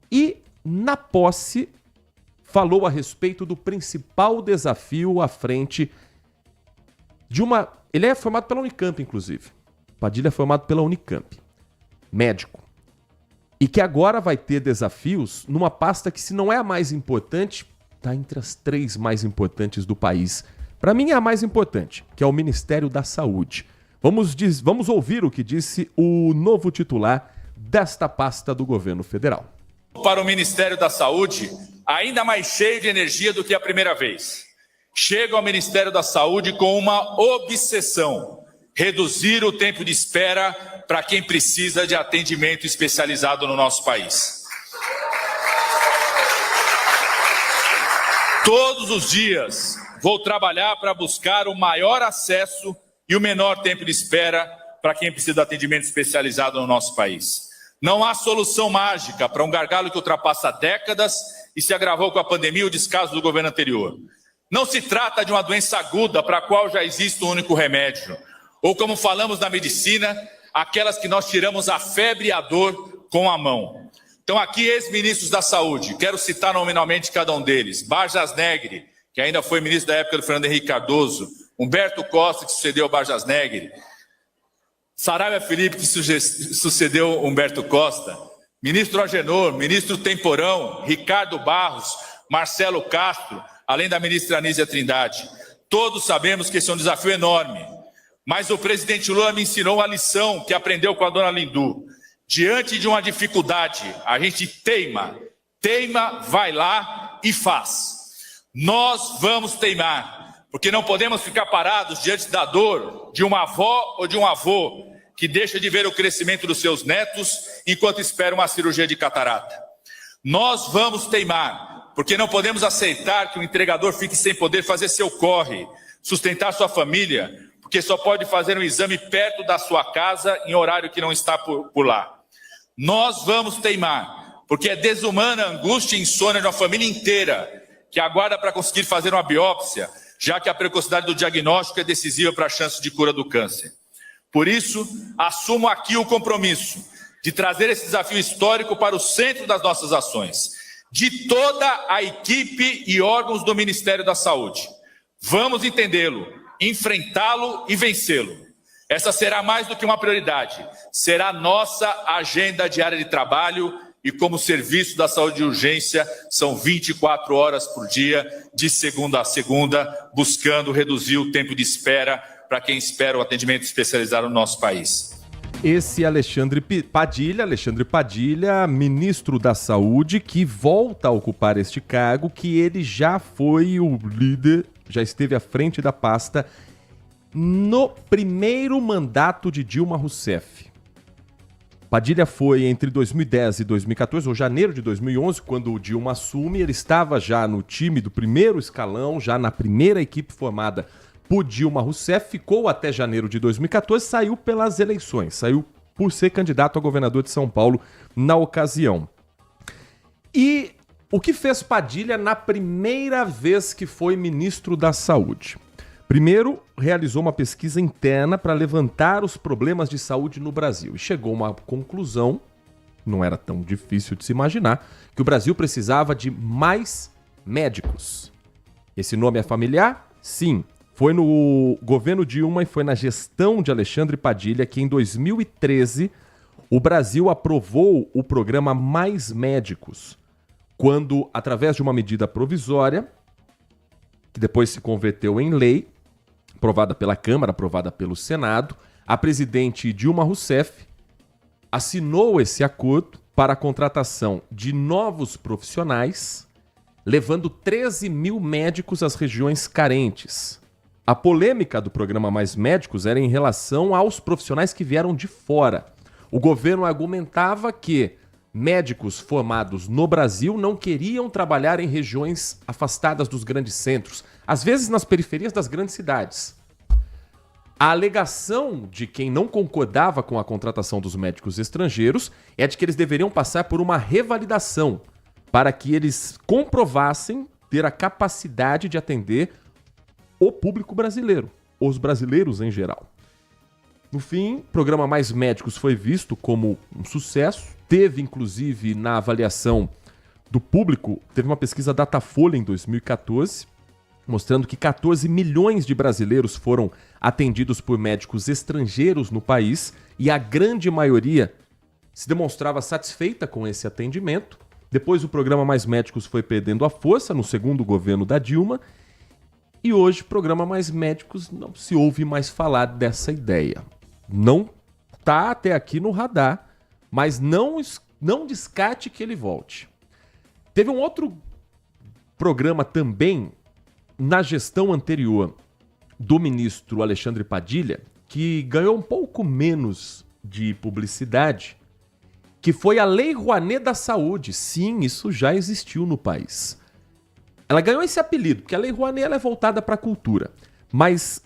e, na posse, falou a respeito do principal desafio à frente de uma... Ele é formado pela Unicamp, inclusive. Padilha é formado pela Unicamp. Médico. E que agora vai ter desafios numa pasta que, se não é a mais importante, está entre as 3 mais importantes do país. Para mim é a mais importante, que é o Ministério da Saúde. Vamos ouvir o que disse o novo titular desta pasta do governo federal. Para o Ministério da Saúde, ainda mais cheio de energia do que a primeira vez. Chego ao Ministério da Saúde com uma obsessão: reduzir o tempo de espera para quem precisa de atendimento especializado no nosso país. Todos os dias vou trabalhar para buscar o maior acesso e o menor tempo de espera para quem precisa de atendimento especializado no nosso país. Não há solução mágica para um gargalo que ultrapassa décadas e se agravou com a pandemia e o descaso do governo anterior. Não se trata de uma doença aguda para a qual já existe um único remédio. Ou, como falamos na medicina, aquelas que nós tiramos a febre e a dor com a mão. Então, aqui, ex-ministros da Saúde, quero citar nominalmente cada um deles. Barjas Negri, que ainda foi ministro da época do Fernando Henrique Cardoso. Humberto Costa, que sucedeu Barjas Negri. Saraiva Felipe, que sucedeu Humberto Costa. Ministro Agenor, ministro Temporão, Ricardo Barros, Marcelo Castro, além da ministra Anísia Trindade. Todos sabemos que esse é um desafio enorme. Mas o presidente Lula me ensinou a lição que aprendeu com a dona Lindu. Diante de uma dificuldade, a gente teima, vai lá e faz. Nós vamos teimar, porque não podemos ficar parados diante da dor de uma avó ou de um avô que deixa de ver o crescimento dos seus netos enquanto espera uma cirurgia de catarata. Nós vamos teimar, porque não podemos aceitar que o entregador fique sem poder fazer seu corre, sustentar sua família, porque só pode fazer um exame perto da sua casa em horário que não está por lá. Nós vamos teimar, porque é desumana a angústia e insônia de uma família inteira que aguarda para conseguir fazer uma biópsia, já que a precocidade do diagnóstico é decisiva para a chance de cura do câncer. Por isso, assumo aqui o compromisso de trazer esse desafio histórico para o centro das nossas ações, de toda a equipe e órgãos do Ministério da Saúde. Vamos entendê-lo, enfrentá-lo e vencê-lo. Essa será mais do que uma prioridade, será nossa agenda diária de trabalho e como serviço da saúde de urgência, são 24 horas por dia, de segunda a segunda, buscando reduzir o tempo de espera para quem espera o atendimento especializado no nosso país. Esse Alexandre Padilha, ministro da Saúde, que volta a ocupar este cargo, que ele já foi o líder, já esteve à frente da pasta No primeiro mandato de Dilma Rousseff, Padilha foi entre 2010 e 2014, ou janeiro de 2011, quando o Dilma assume, ele estava já no time do primeiro escalão, já na primeira equipe formada por Dilma Rousseff, ficou até janeiro de 2014, saiu pelas eleições, saiu por ser candidato a governador de São Paulo na ocasião. E o que fez Padilha na primeira vez que foi ministro da Saúde? Primeiro, realizou uma pesquisa interna para levantar os problemas de saúde no Brasil e chegou a uma conclusão, não era tão difícil de se imaginar, que o Brasil precisava de mais médicos. Esse nome é familiar? Sim. Foi no governo Dilma e foi na gestão de Alexandre Padilha que em 2013 o Brasil aprovou o programa Mais Médicos, quando, através de uma medida provisória, que depois se converteu em lei, aprovada pela Câmara, aprovada pelo Senado, a presidente Dilma Rousseff assinou esse acordo para a contratação de novos profissionais, levando 13 mil médicos às regiões carentes. A polêmica do programa Mais Médicos era em relação aos profissionais que vieram de fora. O governo argumentava que médicos formados no Brasil não queriam trabalhar em regiões afastadas dos grandes centros, às vezes nas periferias das grandes cidades. A alegação de quem não concordava com a contratação dos médicos estrangeiros é de que eles deveriam passar por uma revalidação para que eles comprovassem ter a capacidade de atender o público brasileiro, os brasileiros em geral. No fim, o programa Mais Médicos foi visto como um sucesso. Teve, inclusive, na avaliação do público, teve uma pesquisa Datafolha em 2014, mostrando que 14 milhões de brasileiros foram atendidos por médicos estrangeiros no país e a grande maioria se demonstrava satisfeita com esse atendimento. Depois o programa Mais Médicos foi perdendo a força no segundo governo da Dilma e hoje o programa Mais Médicos não se ouve mais falar dessa ideia. Não está até aqui no radar, mas não descarte que ele volte. Teve um outro programa também na gestão anterior do ministro Alexandre Padilha, que ganhou um pouco menos de publicidade, que foi a Lei Rouanet da Saúde. Sim, isso já existiu no país. Ela ganhou esse apelido, porque a Lei Rouanet ela é voltada para a cultura, mas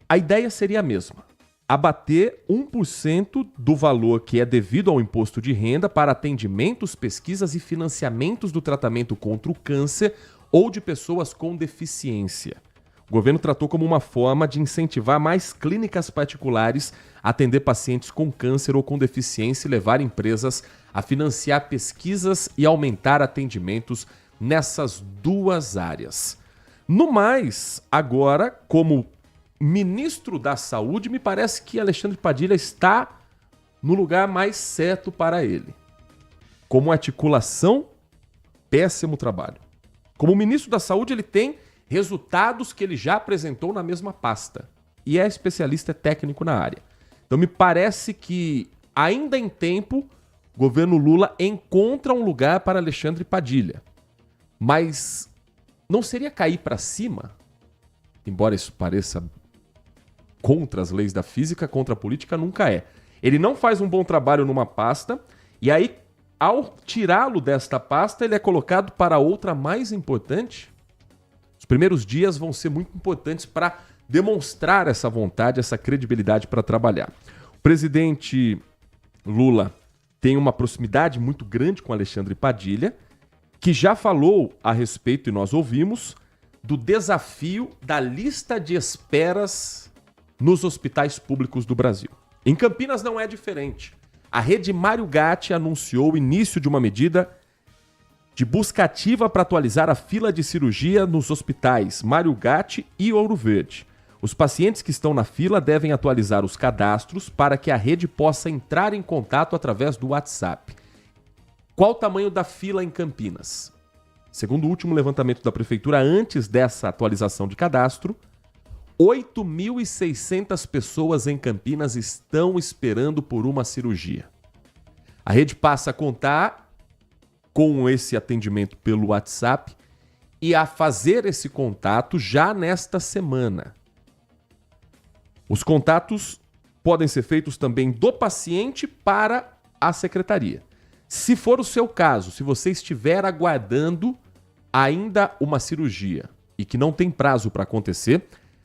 a ideia seria a mesma. Abater 1% do valor que é devido ao imposto de renda para atendimentos, pesquisas e financiamentos do tratamento contra o câncer ou de pessoas com deficiência. O governo tratou como uma forma de incentivar mais clínicas particulares a atender pacientes com câncer ou com deficiência e levar empresas a financiar pesquisas e aumentar atendimentos nessas duas áreas. No mais, agora, como ministro da Saúde, me parece que Alexandre Padilha está no lugar mais certo para ele. Como articulação, péssimo trabalho. Como ministro da Saúde, ele tem resultados que ele já apresentou na mesma pasta. E é especialista técnico na área. Então me parece que, ainda em tempo, o governo Lula encontra um lugar para Alexandre Padilha. Mas não seria cair para cima? Embora isso pareça contra as leis da física, contra a política, nunca é. Ele não faz um bom trabalho numa pasta, e aí, ao tirá-lo desta pasta, ele é colocado para outra mais importante. Os primeiros dias vão ser muito importantes para demonstrar essa vontade, essa credibilidade para trabalhar. O presidente Lula tem uma proximidade muito grande com Alexandre Padilha, que já falou a respeito, e nós ouvimos, do desafio da lista de esperas nos hospitais públicos do Brasil. Em Campinas não é diferente. A rede Mário Gatti anunciou o início de uma medida de busca ativa para atualizar a fila de cirurgia nos hospitais Mário Gatti e Ouro Verde. Os pacientes que estão na fila devem atualizar os cadastros para que a rede possa entrar em contato através do WhatsApp. Qual o tamanho da fila em Campinas? Segundo o último levantamento da prefeitura, antes dessa atualização de cadastro, 8.600 pessoas em Campinas estão esperando por uma cirurgia. A rede passa a contar com esse atendimento pelo WhatsApp e a fazer esse contato já nesta semana. Os contatos podem ser feitos também do paciente para a secretaria. Se for o seu caso, se você estiver aguardando ainda uma cirurgia e que não tem prazo para acontecer,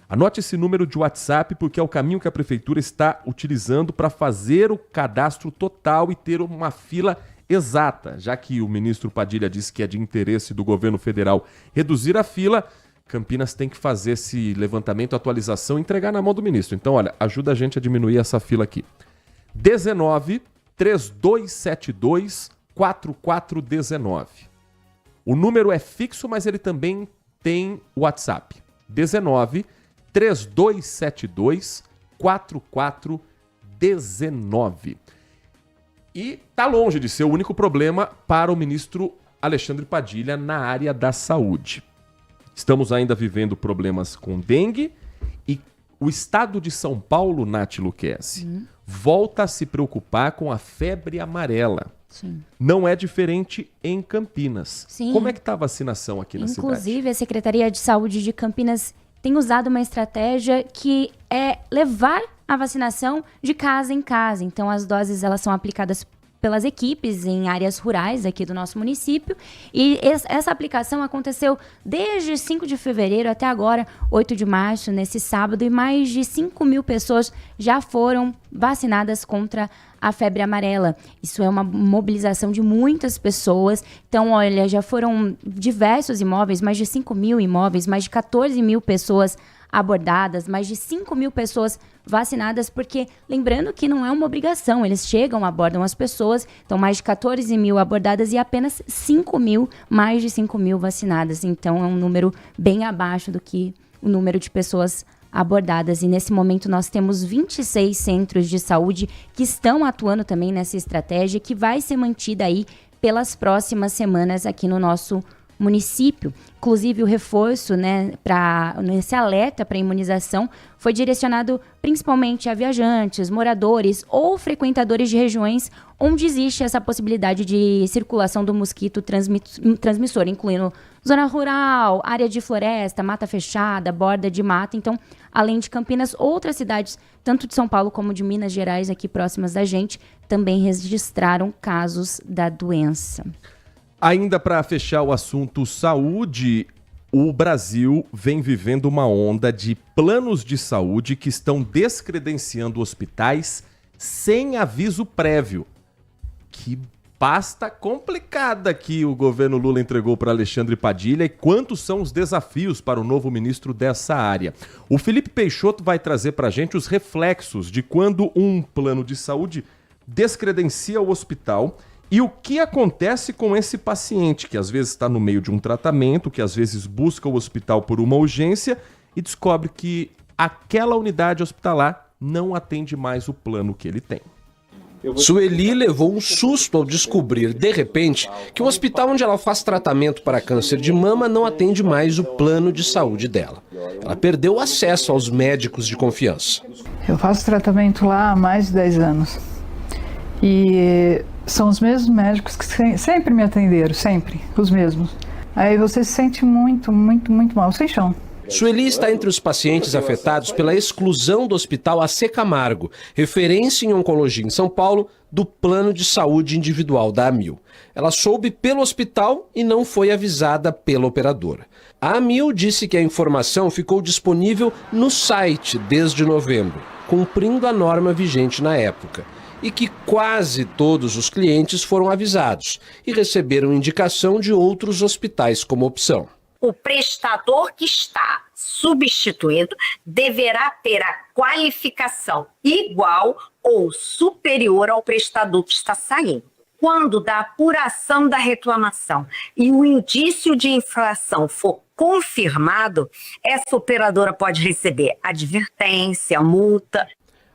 anote esse número de WhatsApp, porque é o caminho que a prefeitura está utilizando para fazer o cadastro total e ter uma fila exata. Já que o ministro Padilha disse que é de interesse do governo federal reduzir a fila, Campinas tem que fazer esse levantamento, atualização e entregar na mão do ministro. Então, olha, ajuda a gente a diminuir essa fila aqui. 19-3272-4419. O número é fixo, mas ele também tem WhatsApp. 19-3272-4419. E tá longe de ser o único problema para o ministro Alexandre Padilha na área da saúde. Estamos ainda vivendo problemas com dengue e o estado de São Paulo, Nath Luquezzi, volta a se preocupar com a febre amarela. Sim. Não é diferente em Campinas. Sim. Como é que está a vacinação aqui na cidade? Inclusive, a Secretaria de Saúde de Campinas tem usado uma estratégia que é levar a vacinação de casa em casa. Então, as doses elas são aplicadas pelas equipes em áreas rurais aqui do nosso município. E essa aplicação aconteceu desde 5 de fevereiro até agora, 8 de março, nesse sábado, e mais de 5 mil pessoas já foram vacinadas contra a febre amarela. Isso é uma mobilização de muitas pessoas. Então, olha, já foram diversos imóveis, mais de 5 mil imóveis, mais de 14 mil pessoas abordadas, mais de 5 mil pessoas vacinadas, porque lembrando que não é uma obrigação, eles chegam, abordam as pessoas, então mais de 14 mil abordadas e apenas 5 mil, mais de 5 mil vacinadas, então é um número bem abaixo do que o número de pessoas abordadas, e nesse momento nós temos 26 centros de saúde que estão atuando também nessa estratégia, que vai ser mantida aí pelas próximas semanas aqui no nosso município. Inclusive, o reforço, nesse alerta para imunização foi direcionado principalmente a viajantes, moradores ou frequentadores de regiões onde existe essa possibilidade de circulação do mosquito transmissor, incluindo zona rural, área de floresta, mata fechada, borda de mata. Então, além de Campinas, outras cidades, tanto de São Paulo como de Minas Gerais, aqui próximas da gente, também registraram casos da doença. Ainda para fechar o assunto saúde, o Brasil vem vivendo uma onda de planos de saúde que estão descredenciando hospitais sem aviso prévio. Que pasta complicada que o governo Lula entregou para Alexandre Padilha, e quantos são os desafios para o novo ministro dessa área. O Felipe Peixoto vai trazer para a gente os reflexos de quando um plano de saúde descredencia o hospital. E o que acontece com esse paciente que às vezes está no meio de um tratamento, que às vezes busca o hospital por uma urgência e descobre que aquela unidade hospitalar não atende mais o plano que ele tem. Sueli levou um susto ao descobrir, de repente, que o hospital onde ela faz tratamento para câncer de mama não atende mais o plano de saúde dela. Ela perdeu o acesso aos médicos de confiança. Eu faço tratamento lá há mais de 10 anos. E são os mesmos médicos que sempre me atenderam, sempre, os mesmos. Aí você se sente muito, muito, muito mal, sem chão. Sueli está entre os pacientes afetados pela exclusão do Hospital AC Camargo, referência em oncologia em São Paulo, do Plano de Saúde Individual da Amil. Ela soube pelo hospital e não foi avisada pela operadora. A Amil disse que a informação ficou disponível no site desde novembro, cumprindo a norma vigente na época, e que quase todos os clientes foram avisados e receberam indicação de outros hospitais como opção. O prestador que está substituindo deverá ter a qualificação igual ou superior ao prestador que está saindo. Quando da apuração da reclamação e o indício de infração for confirmado, essa operadora pode receber advertência, multa.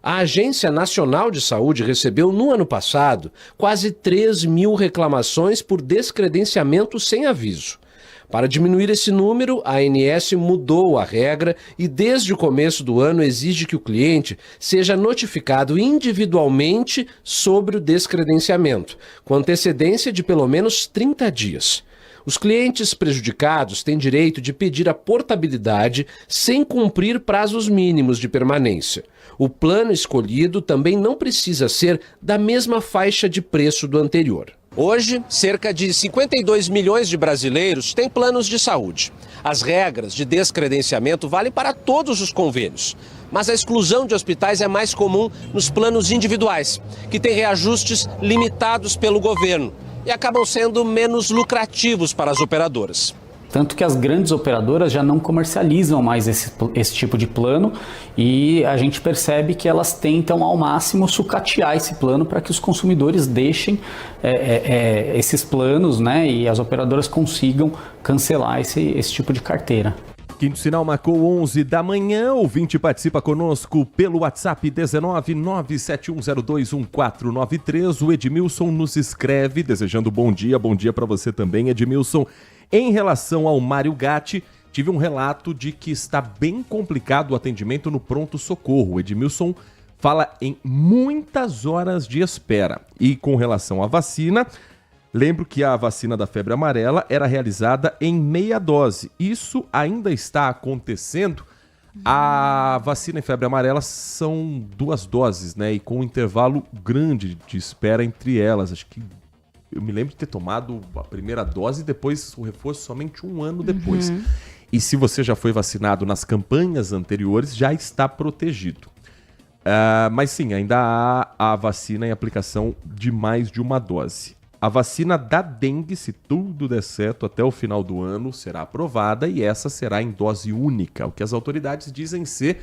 A Agência Nacional de Saúde recebeu no ano passado quase 3 mil reclamações por descredenciamento sem aviso. Para diminuir esse número, a ANS mudou a regra e desde o começo do ano exige que o cliente seja notificado individualmente sobre o descredenciamento, com antecedência de pelo menos 30 dias. Os clientes prejudicados têm direito de pedir a portabilidade sem cumprir prazos mínimos de permanência. O plano escolhido também não precisa ser da mesma faixa de preço do anterior. Hoje, cerca de 52 milhões de brasileiros têm planos de saúde. As regras de descredenciamento valem para todos os convênios. Mas a exclusão de hospitais é mais comum nos planos individuais, que têm reajustes limitados pelo governo e acabam sendo menos lucrativos para as operadoras. Tanto que as grandes operadoras já não comercializam mais esse tipo de plano e a gente percebe que elas tentam ao máximo sucatear esse plano para que os consumidores deixem esses planos, né, e as operadoras consigam cancelar esse tipo de carteira. Quinto sinal marcou 11 da manhã, ouvinte participa conosco pelo WhatsApp 19971021493. O Edmilson nos escreve, desejando bom dia para você também, Edmilson. Em relação ao Mário Gatti, tive um relato de que está bem complicado o atendimento no pronto-socorro. O Edmilson fala em muitas horas de espera. E com relação à vacina, lembro que a vacina da febre amarela era realizada em meia dose. Isso ainda está acontecendo. A vacina em febre amarela são 2 doses, né? E com um intervalo grande de espera entre elas. Acho que eu me lembro de ter tomado a primeira dose e depois o reforço somente 1 ano depois. E se você já foi vacinado nas campanhas anteriores, já está protegido. Mas sim, ainda há a vacina em aplicação de mais de 1 dose. A vacina da dengue, se tudo der certo, até o final do ano será aprovada e essa será em dose única, o que as autoridades dizem ser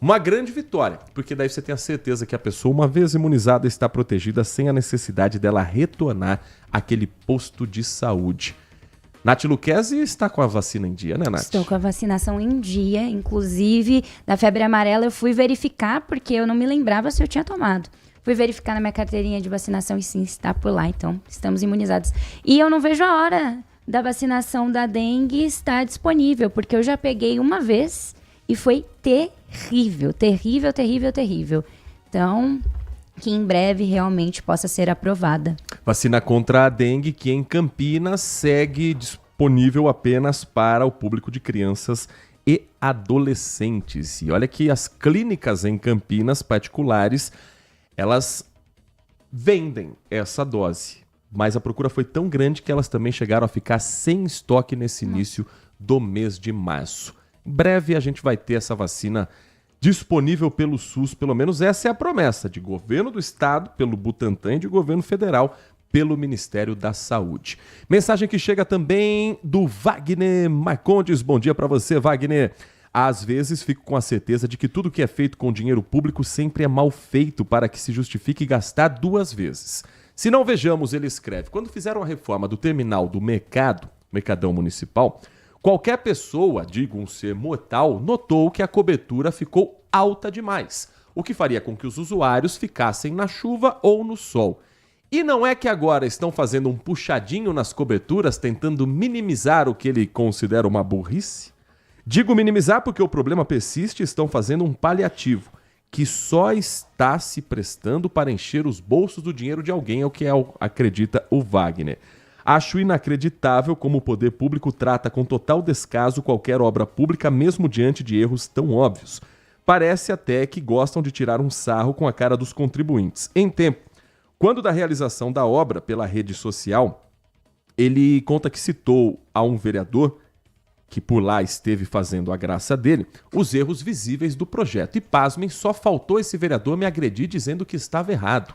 uma grande vitória, porque daí você tem a certeza que a pessoa, uma vez imunizada, está protegida sem a necessidade dela retornar àquele posto de saúde. Nath Luquezzi está com a vacina em dia, né, Nath? Estou com a vacinação em dia, inclusive da febre amarela eu fui verificar porque eu não me lembrava se eu tinha tomado. Fui verificar na minha carteirinha de vacinação e sim, está por lá, então estamos imunizados. E eu não vejo a hora da vacinação da dengue estar disponível, porque eu já peguei uma vez e foi terrível. Então, que em breve realmente possa ser aprovada. Vacina contra a dengue que em Campinas segue disponível apenas para o público de crianças e adolescentes. E olha que as clínicas em Campinas particulares, elas vendem essa dose, mas a procura foi tão grande que elas também chegaram a ficar sem estoque nesse início do mês de março. Em breve a gente vai ter essa vacina disponível pelo SUS, pelo menos essa é a promessa de governo do estado, pelo Butantan e de governo federal, pelo Ministério da Saúde. Mensagem que chega também do Wagner Marcondes. Bom dia para você, Wagner. Às vezes fico com a certeza de que tudo que é feito com dinheiro público sempre é mal feito para que se justifique gastar 2 vezes. Se não vejamos, ele escreve, quando fizeram a reforma do terminal do Mercadão Municipal, qualquer pessoa, digo um ser mortal, notou que a cobertura ficou alta demais, o que faria com que os usuários ficassem na chuva ou no sol. E não é que agora estão fazendo um puxadinho nas coberturas, tentando minimizar o que ele considera uma burrice? Digo minimizar porque o problema persiste e estão fazendo um paliativo, que só está se prestando para encher os bolsos do dinheiro de alguém, é o que acredita o Wagner. Acho inacreditável como o poder público trata com total descaso qualquer obra pública, mesmo diante de erros tão óbvios. Parece até que gostam de tirar um sarro com a cara dos contribuintes. Em tempo, quando da realização da obra pela rede social, ele conta que citou a um vereador que por lá esteve fazendo a graça dele, os erros visíveis do projeto. E pasmem, só faltou esse vereador me agredir dizendo que estava errado.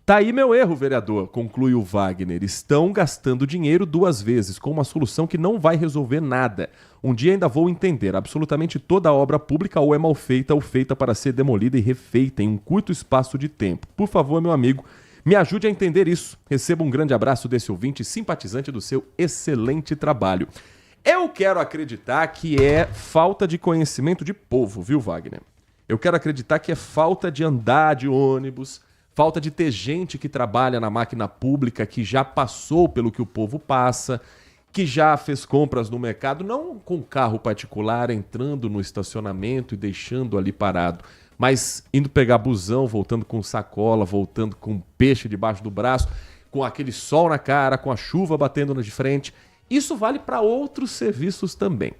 Tá aí meu erro, vereador, conclui o Wagner. Estão gastando dinheiro 2 vezes com uma solução que não vai resolver nada. Um dia ainda vou entender, absolutamente toda obra pública ou é mal feita ou feita para ser demolida e refeita em um curto espaço de tempo. Por favor, meu amigo, me ajude a entender isso. Receba um grande abraço desse ouvinte simpatizante do seu excelente trabalho. Eu quero acreditar que é falta de conhecimento de povo, viu, Wagner? Eu quero acreditar que é falta de andar de ônibus, falta de ter gente que trabalha na máquina pública, que já passou pelo que o povo passa, que já fez compras no mercado, não com carro particular, entrando no estacionamento e deixando ali parado, mas indo pegar busão, voltando com sacola, voltando com peixe debaixo do braço, com aquele sol na cara, com a chuva batendo de frente. Isso vale para outros serviços também.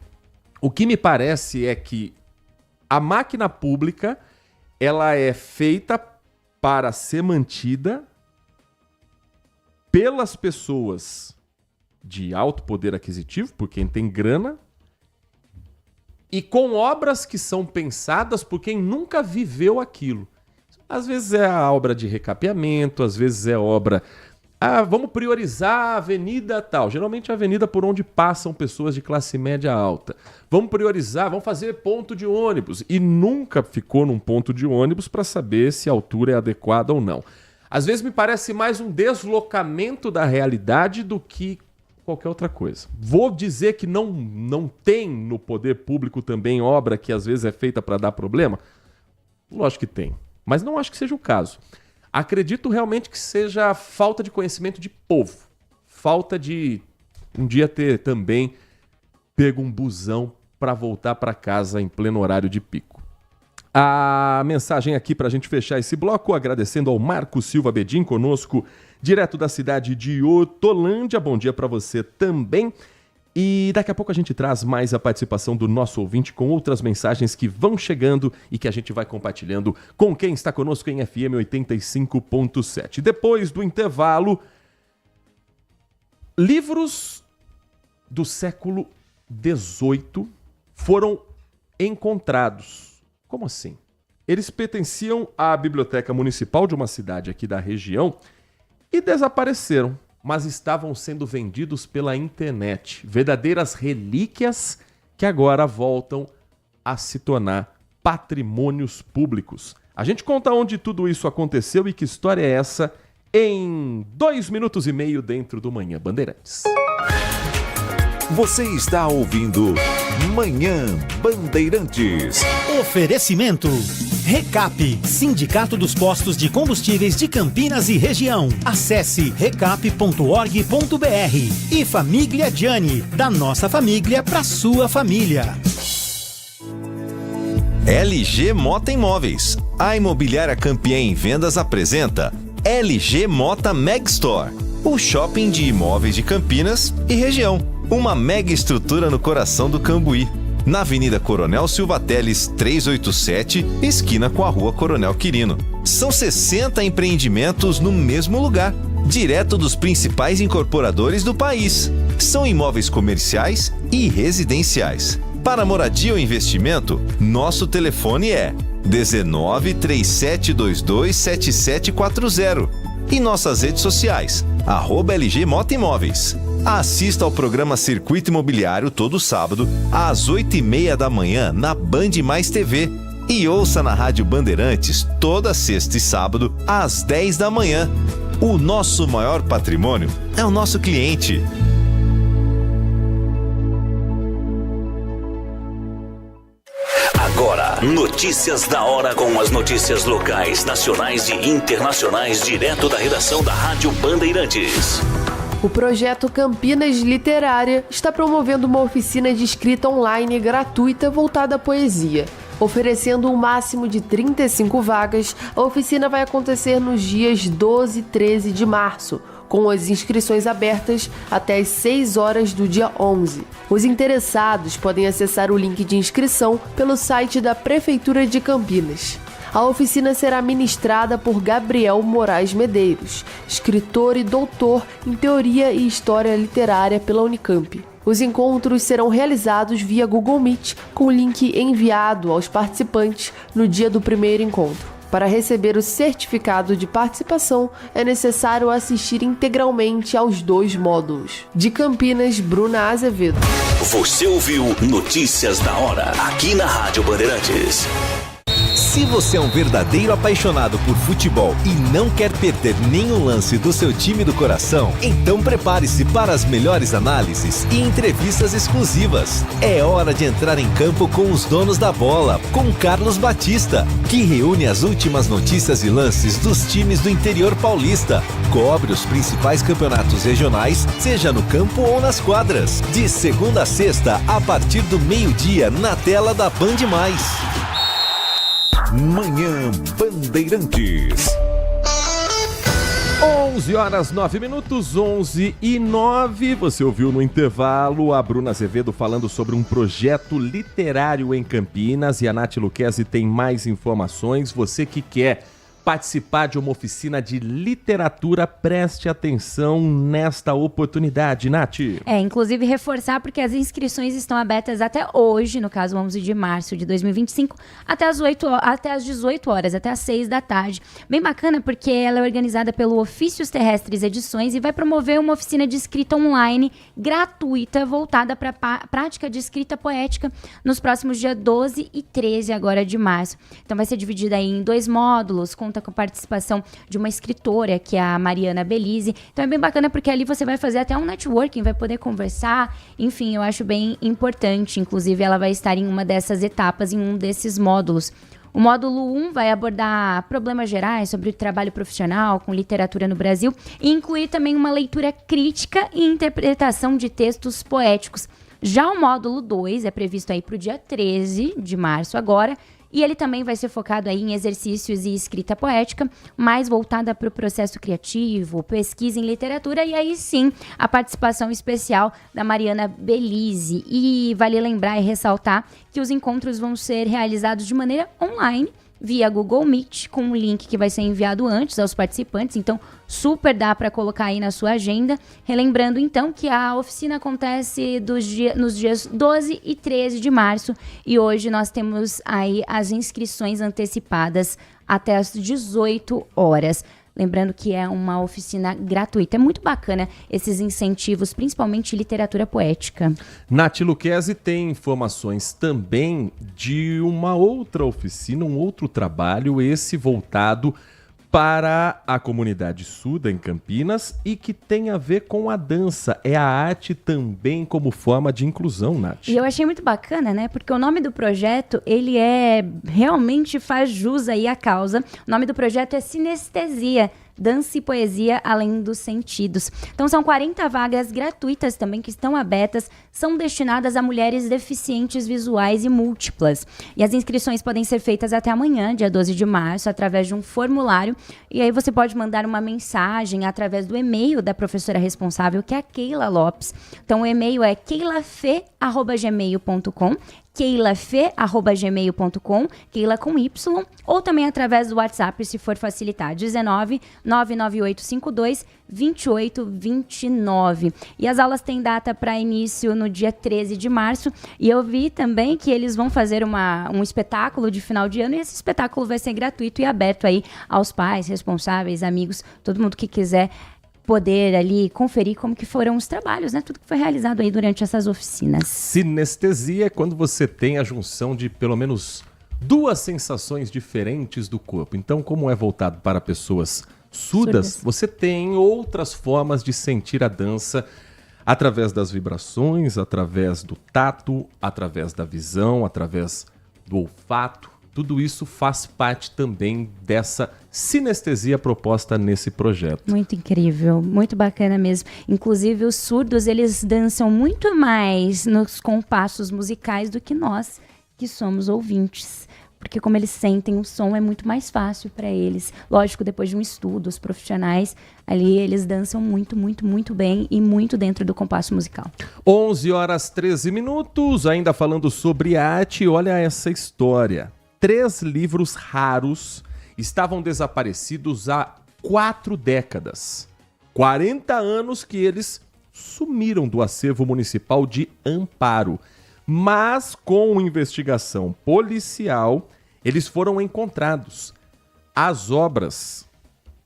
O que me parece é que a máquina pública ela é feita para ser mantida pelas pessoas de alto poder aquisitivo, por quem tem grana, e com obras que são pensadas por quem nunca viveu aquilo. Às vezes é a obra de recapeamento, às vezes é obra... vamos priorizar a avenida tal. Geralmente é a avenida por onde passam pessoas de classe média alta. Vamos priorizar, vamos fazer ponto de ônibus. E nunca ficou num ponto de ônibus para saber se a altura é adequada ou não. Às vezes me parece mais um deslocamento da realidade do que qualquer outra coisa. Vou dizer que não tem no poder público também obra que às vezes é feita para dar problema? Lógico que tem, mas não acho que seja o caso. Acredito realmente que seja falta de conhecimento de povo. Falta de um dia ter também pego um busão para voltar para casa em pleno horário de pico. A mensagem aqui para a gente fechar esse bloco, agradecendo ao Marco Silva Bedin conosco, direto da cidade de Hortolândia. Bom dia para você também. E daqui a pouco a gente traz mais a participação do nosso ouvinte com outras mensagens que vão chegando e que a gente vai compartilhando com quem está conosco em FM 85.7. Depois do intervalo, livros do século XVIII foram encontrados. Como assim? Eles pertenciam à biblioteca municipal de uma cidade aqui da região e desapareceram, mas estavam sendo vendidos pela internet. Verdadeiras relíquias que agora voltam a se tornar patrimônios públicos. A gente conta onde tudo isso aconteceu e que história é essa em 2 minutos e meio dentro do Manhã Bandeirantes. Você está ouvindo Manhã Bandeirantes. Oferecimento. Recap, Sindicato dos Postos de Combustíveis de Campinas e Região. Acesse recap.org.br. E Família Gianni, da nossa família para sua família. LG Mota Imóveis. A imobiliária campeã em vendas apresenta LG Mota Megstore, o shopping de imóveis de Campinas e região. Uma mega estrutura no coração do Cambuí, na Avenida Coronel Silva Teles 387, esquina com a Rua Coronel Quirino. São 60 empreendimentos no mesmo lugar, direto dos principais incorporadores do país. São imóveis comerciais e residenciais. Para moradia ou investimento, nosso telefone é 19 3722 7740 e nossas redes sociais, @LG Mota Imóveis. Assista ao programa Circuito Imobiliário todo sábado, às 8h30 da manhã, na Band Mais TV. E ouça na Rádio Bandeirantes, toda sexta e sábado, às 10 da manhã. O nosso maior patrimônio é o nosso cliente. Agora, notícias da hora com as notícias locais, nacionais e internacionais, direto da redação da Rádio Bandeirantes. O projeto Campinas Literária está promovendo uma oficina de escrita online gratuita voltada à poesia. Oferecendo um máximo de 35 vagas, a oficina vai acontecer nos dias 12 e 13 de março, com as inscrições abertas até às 6 horas do dia 11. Os interessados podem acessar o link de inscrição pelo site da Prefeitura de Campinas. A oficina será ministrada por Gabriel Moraes Medeiros, escritor e doutor em Teoria e História Literária pela Unicamp. Os encontros serão realizados via Google Meet, com link enviado aos participantes no dia do primeiro encontro. Para receber o certificado de participação, é necessário assistir integralmente aos 2 módulos. De Campinas, Bruna Azevedo. Você ouviu Notícias da Hora, aqui na Rádio Bandeirantes. Se você é um verdadeiro apaixonado por futebol e não quer perder nenhum lance do seu time do coração, então prepare-se para as melhores análises e entrevistas exclusivas. É hora de entrar em campo com os donos da bola, com Carlos Batista, que reúne as últimas notícias e lances dos times do interior paulista. Cobre os principais campeonatos regionais, seja no campo ou nas quadras. De segunda a sexta, a partir do meio-dia, na tela da Band Mais. Manhã Bandeirantes. 11h09, 11h09. Você ouviu no intervalo a Bruna Azevedo falando sobre um projeto literário em Campinas, e a Nath Luquezzi tem mais informações. Você que quer participar de uma oficina de literatura, preste atenção nesta oportunidade, Nath. Inclusive reforçar, porque as inscrições estão abertas até hoje, no caso 11 de março de 2025, até as 18 horas, até as 6 da tarde. Bem bacana, porque ela é organizada pelo Ofícios Terrestres Edições e vai promover uma oficina de escrita online gratuita, voltada para a prática de escrita poética nos próximos dias 12 e 13 agora de março. Então vai ser dividida aí em 2 módulos, conta com a participação de uma escritora, que é a Mariana Belize. Então é bem bacana, porque ali você vai fazer até um networking, vai poder conversar, enfim, eu acho bem importante. Inclusive, ela vai estar em uma dessas etapas, em um desses módulos. O módulo 1 vai abordar problemas gerais sobre o trabalho profissional com literatura no Brasil e incluir também uma leitura crítica e interpretação de textos poéticos. Já o módulo 2 é previsto aí para o dia 13 de março agora, e ele também vai ser focado aí em exercícios e escrita poética, mais voltada para o processo criativo, pesquisa em literatura, e aí sim a participação especial da Mariana Belize. E vale lembrar e ressaltar que os encontros vão ser realizados de maneira online, via Google Meet, com um link que vai ser enviado antes aos participantes, então super dá para colocar aí na sua agenda. Relembrando então que a oficina acontece nos dias 12 e 13 de março, e hoje nós temos aí as inscrições antecipadas até as 18 horas. Lembrando que é uma oficina gratuita. É muito bacana esses incentivos, principalmente literatura poética. Nath Luquezzi tem informações também de uma outra oficina, um outro trabalho, esse voltado para a comunidade surda em Campinas e que tem a ver com a dança. É a arte também como forma de inclusão, Nath. E eu achei muito bacana, né? Porque o nome do projeto, ele realmente faz jus aí à causa. O nome do projeto é Sinestesia, Dança e Poesia Além dos Sentidos. Então são 40 vagas gratuitas também que estão abertas, são destinadas a mulheres deficientes visuais e múltiplas. E as inscrições podem ser feitas até amanhã, dia 12 de março, através de um formulário. E aí você pode mandar uma mensagem através do e-mail da professora responsável, que é a Keila Lopes. Então o e-mail é keilafe@gmail.com, keilafe@gmail.com, Keila com Y, ou também através do WhatsApp, se for facilitar, 19 99852 2829. E as aulas têm data para início no dia 13 de março, e eu vi também que eles vão fazer um espetáculo de final de ano, e esse espetáculo vai ser gratuito e aberto aí aos pais, responsáveis, amigos, todo mundo que quiser poder ali conferir como que foram os trabalhos, né? Tudo que foi realizado aí durante essas oficinas. Sinestesia é quando você tem a junção de pelo menos 2 sensações diferentes do corpo. Então, como é voltado para pessoas surdas, você tem outras formas de sentir a dança através das vibrações, através do tato, através da visão, através do olfato. Tudo isso faz parte também dessa sinestesia proposta nesse projeto. Muito incrível, muito bacana mesmo. Inclusive, os surdos, eles dançam muito mais nos compassos musicais do que nós, que somos ouvintes. Porque como eles sentem o som, é muito mais fácil para eles. Lógico, depois de um estudo, os profissionais ali, eles dançam muito, muito, muito bem e muito dentro do compasso musical. 11h13, ainda falando sobre arte, olha essa história. 3 livros raros estavam desaparecidos há 4 décadas. 40 anos que eles sumiram do acervo municipal de Amparo. Mas com investigação policial, eles foram encontrados. As obras,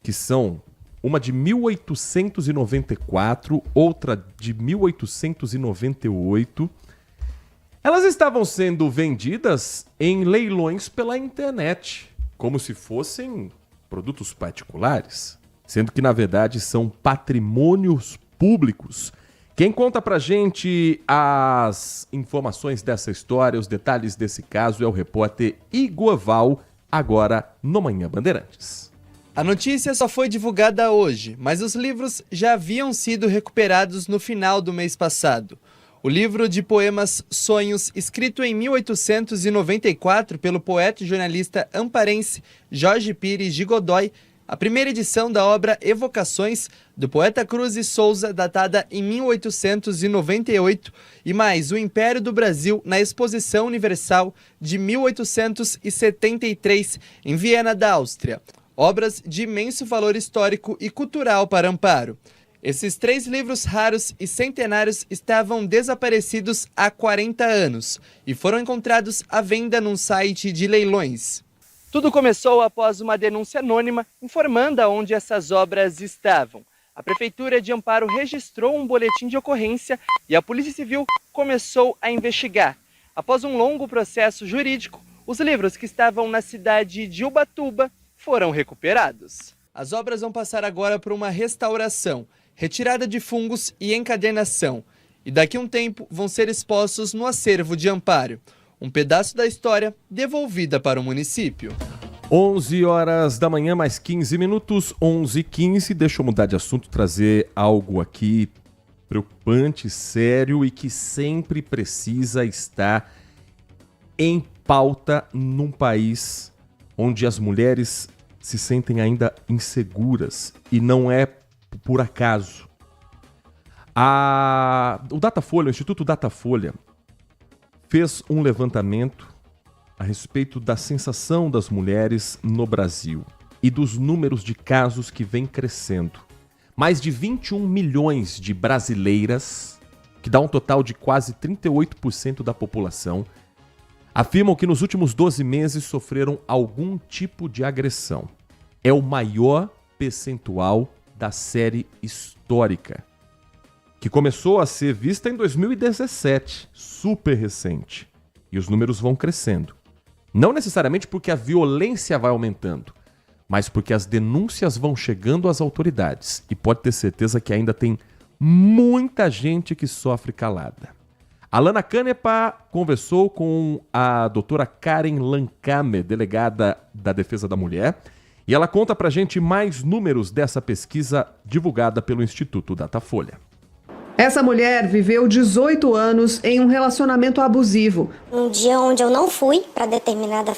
que são uma de 1894, outra de 1898... elas estavam sendo vendidas em leilões pela internet, como se fossem produtos particulares, sendo que, na verdade, são patrimônios públicos. Quem conta pra gente as informações dessa história, os detalhes desse caso, é o repórter Igor Val, agora no Manhã Bandeirantes. A notícia só foi divulgada hoje, mas os livros já haviam sido recuperados no final do mês passado. O livro de poemas Sonhos, escrito em 1894 pelo poeta e jornalista amparense Jorge Pires de Godoy, a primeira edição da obra Evocações, do poeta Cruz e Souza, datada em 1898, e mais O Império do Brasil na Exposição Universal de 1873, em Viena, da Áustria. Obras de imenso valor histórico e cultural para Amparo. Esses 3 livros raros e centenários estavam desaparecidos há 40 anos e foram encontrados à venda num site de leilões. Tudo começou após uma denúncia anônima informando aonde essas obras estavam. A Prefeitura de Amparo registrou um boletim de ocorrência e a Polícia Civil começou a investigar. Após um longo processo jurídico, os livros que estavam na cidade de Ubatuba foram recuperados. As obras vão passar agora por uma restauração, retirada de fungos e encadernação, e daqui a um tempo vão ser expostos no acervo de Amparo. Um pedaço da história devolvida para o município. 11 horas da manhã, mais 15 minutos, 11h15. Deixa eu mudar de assunto, trazer algo aqui preocupante, sério e que sempre precisa estar em pauta num país onde as mulheres se sentem ainda inseguras, e não é por acaso. O Datafolha, o Instituto Datafolha, fez um levantamento a respeito da sensação das mulheres no Brasil e dos números de casos que vem crescendo. Mais de 21 milhões de brasileiras, que dá um total de quase 38% da população, afirmam que nos últimos 12 meses sofreram algum tipo de agressão. É o maior percentual da série histórica, que começou a ser vista em 2017, super recente. E os números vão crescendo. Não necessariamente porque a violência vai aumentando, mas porque as denúncias vão chegando às autoridades. E pode ter certeza que ainda tem muita gente que sofre calada. A Lana Canepa conversou com a doutora Karen Lancame, delegada da Defesa da Mulher, e ela conta pra gente mais números dessa pesquisa divulgada pelo Instituto Datafolha. Essa mulher viveu 18 anos em um relacionamento abusivo. Um dia onde eu não fui para determinada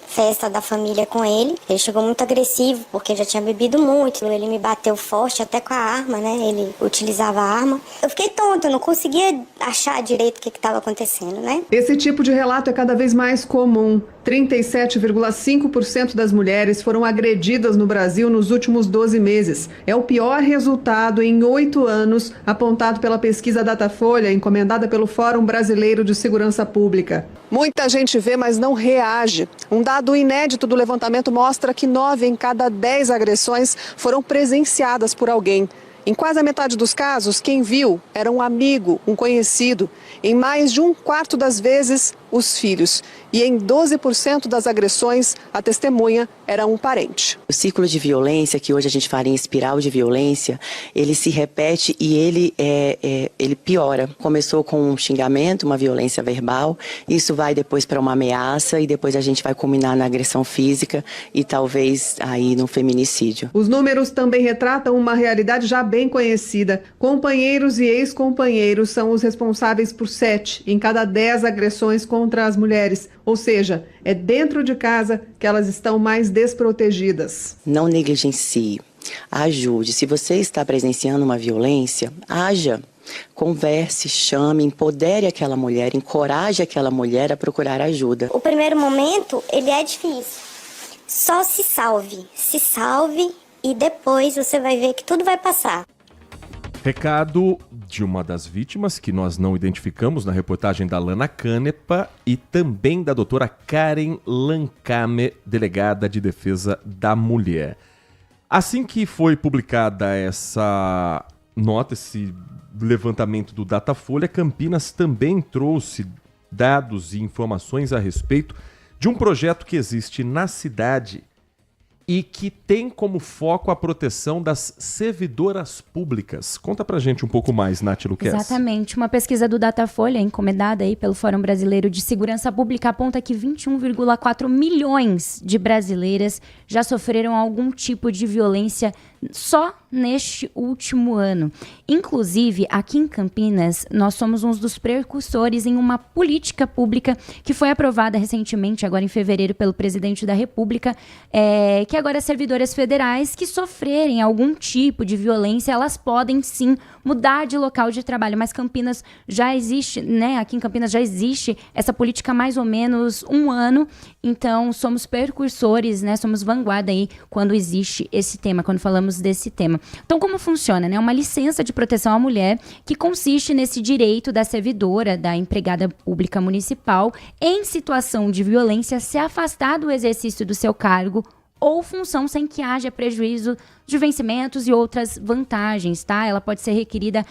festa da família com ele. Ele chegou muito agressivo, porque já tinha bebido muito. Ele me bateu forte, até com a arma, né? Ele utilizava a arma. Eu fiquei tonta, eu não conseguia achar direito o que estava acontecendo, né? Esse tipo de relato é cada vez mais comum. 37,5% das mulheres foram agredidas no Brasil nos últimos 12 meses. É o pior resultado em 8 anos, apontado pela pesquisa Datafolha, encomendada pelo Fórum Brasileiro de Segurança Pública. Muita gente vê, mas não reage. Um dado inédito do levantamento mostra que 9 em cada 10 agressões foram presenciadas por alguém. Em quase a metade dos casos, quem viu era um amigo, um conhecido. Em mais de 1/4 das vezes, os filhos. E em 12% das agressões, a testemunha era um parente. O ciclo de violência, que hoje a gente fala em espiral de violência, ele se repete e ele piora. Começou com um xingamento, uma violência verbal, isso vai depois para uma ameaça e depois a gente vai culminar na agressão física e talvez aí no feminicídio. Os números também retratam uma realidade já bem conhecida. Companheiros e ex-companheiros são os responsáveis por 7 em cada 10 agressões contra as mulheres. Ou seja, é dentro de casa que elas estão mais desprotegidas. Não negligencie, ajude. Se você está presenciando uma violência, haja. Converse, chame, empodere aquela mulher, encoraje aquela mulher a procurar ajuda. O primeiro momento, ele é difícil. Só se salve e depois você vai ver que tudo vai passar. Recado de uma das vítimas que nós não identificamos na reportagem da Lana Canepa e também da doutora Karen Lancame, delegada de Defesa da Mulher. Assim que foi publicada essa nota, esse levantamento do Datafolha, Campinas também trouxe dados e informações a respeito de um projeto que existe na cidade e que tem como foco a proteção das servidoras públicas. Conta pra gente um pouco mais, Nath Luquez. Exatamente. Uma pesquisa do Datafolha, encomendada aí pelo Fórum Brasileiro de Segurança Pública, aponta que 21,4 milhões de brasileiras já sofreram algum tipo de violência só neste último ano. Inclusive, aqui em Campinas, nós somos um dos precursores em uma política pública que foi aprovada recentemente, agora em fevereiro, pelo presidente da República, que agora servidoras federais que sofrerem algum tipo de violência, elas podem sim mudar de local de trabalho. Mas Campinas já existe, né? Aqui em Campinas já existe essa política há mais ou menos um ano. Então, somos precursores, né? Somos vanguarda aí quando existe esse tema, quando falamos desse tema. Então, como funciona, né? Uma licença de proteção à mulher que consiste nesse direito da servidora, da empregada pública municipal, em situação de violência, se afastar do exercício do seu cargo ou função sem que haja prejuízo de vencimentos e outras vantagens, tá? Ela pode ser requerida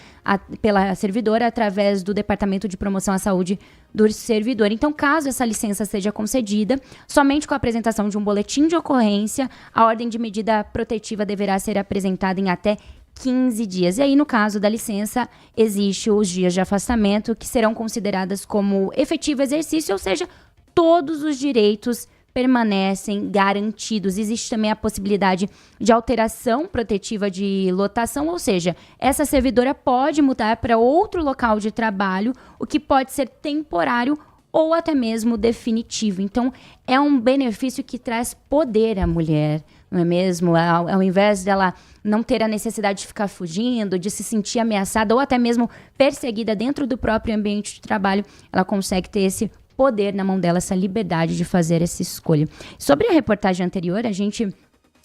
pela servidora através do Departamento de Promoção à Saúde do servidor. Então, caso essa licença seja concedida, somente com a apresentação de um boletim de ocorrência, a ordem de medida protetiva deverá ser apresentada em até 15 dias. E aí, no caso da licença, existe os dias de afastamento que serão consideradas como efetivo exercício, ou seja, todos os direitos permanecem garantidos. Existe também a possibilidade de alteração protetiva de lotação, ou seja, essa servidora pode mudar para outro local de trabalho, o que pode ser temporário ou até mesmo definitivo. Então, é um benefício que traz poder à mulher, não é mesmo? Ao invés dela não ter a necessidade de ficar fugindo, de se sentir ameaçada ou até mesmo perseguida dentro do próprio ambiente de trabalho, ela consegue ter esse poder na mão dela, essa liberdade de fazer essa escolha. Sobre a reportagem anterior, a gente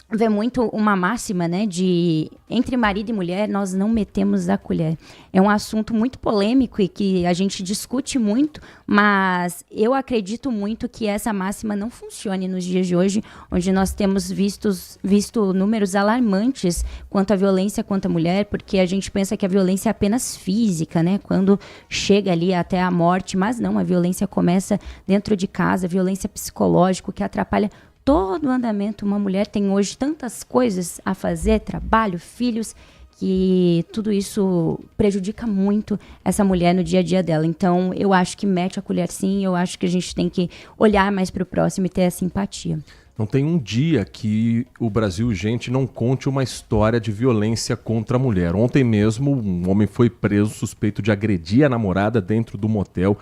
vê muito uma máxima, né, de entre marido e mulher, nós não metemos a colher. É um assunto muito polêmico e que a gente discute muito, mas eu acredito muito que essa máxima não funcione nos dias de hoje, onde nós temos visto números alarmantes quanto à violência contra a mulher, porque a gente pensa que a violência é apenas física, né, quando chega ali até a morte, mas não, a violência começa dentro de casa, a violência psicológica que atrapalha todo o andamento. Uma mulher tem hoje tantas coisas a fazer, trabalho, filhos, que tudo isso prejudica muito essa mulher no dia a dia dela. Então, eu acho que mete a colher sim, eu acho que a gente tem que olhar mais para o próximo e ter essa empatia. Não tem um dia que o Brasil, gente, não conte uma história de violência contra a mulher. Ontem mesmo, um homem foi preso suspeito de agredir a namorada dentro do motel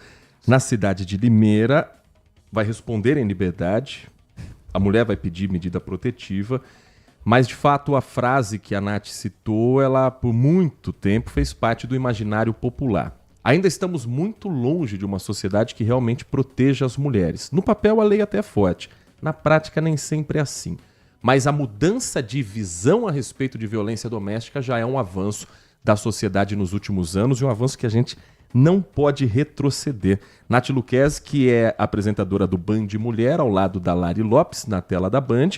na cidade de Limeira. Vai responder em liberdade. A mulher vai pedir medida protetiva, mas de fato a frase que a Nath citou, ela por muito tempo fez parte do imaginário popular. Ainda estamos muito longe de uma sociedade que realmente proteja as mulheres. No papel a lei até é forte, na prática nem sempre é assim. Mas a mudança de visão a respeito de violência doméstica já é um avanço da sociedade nos últimos anos e um avanço que a gente não pode retroceder. Nath Luquezzi, que é apresentadora do Band Mulher, ao lado da Lari Lopes, na tela da Band.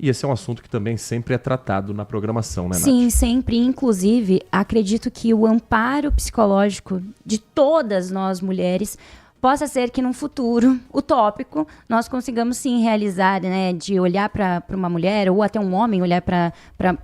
E esse é um assunto que também sempre é tratado na programação, né, Nath? Sim, sempre. Inclusive, acredito que o amparo psicológico de todas nós mulheres possa ser que num futuro utópico nós consigamos sim realizar, né, de olhar para uma mulher ou até um homem olhar para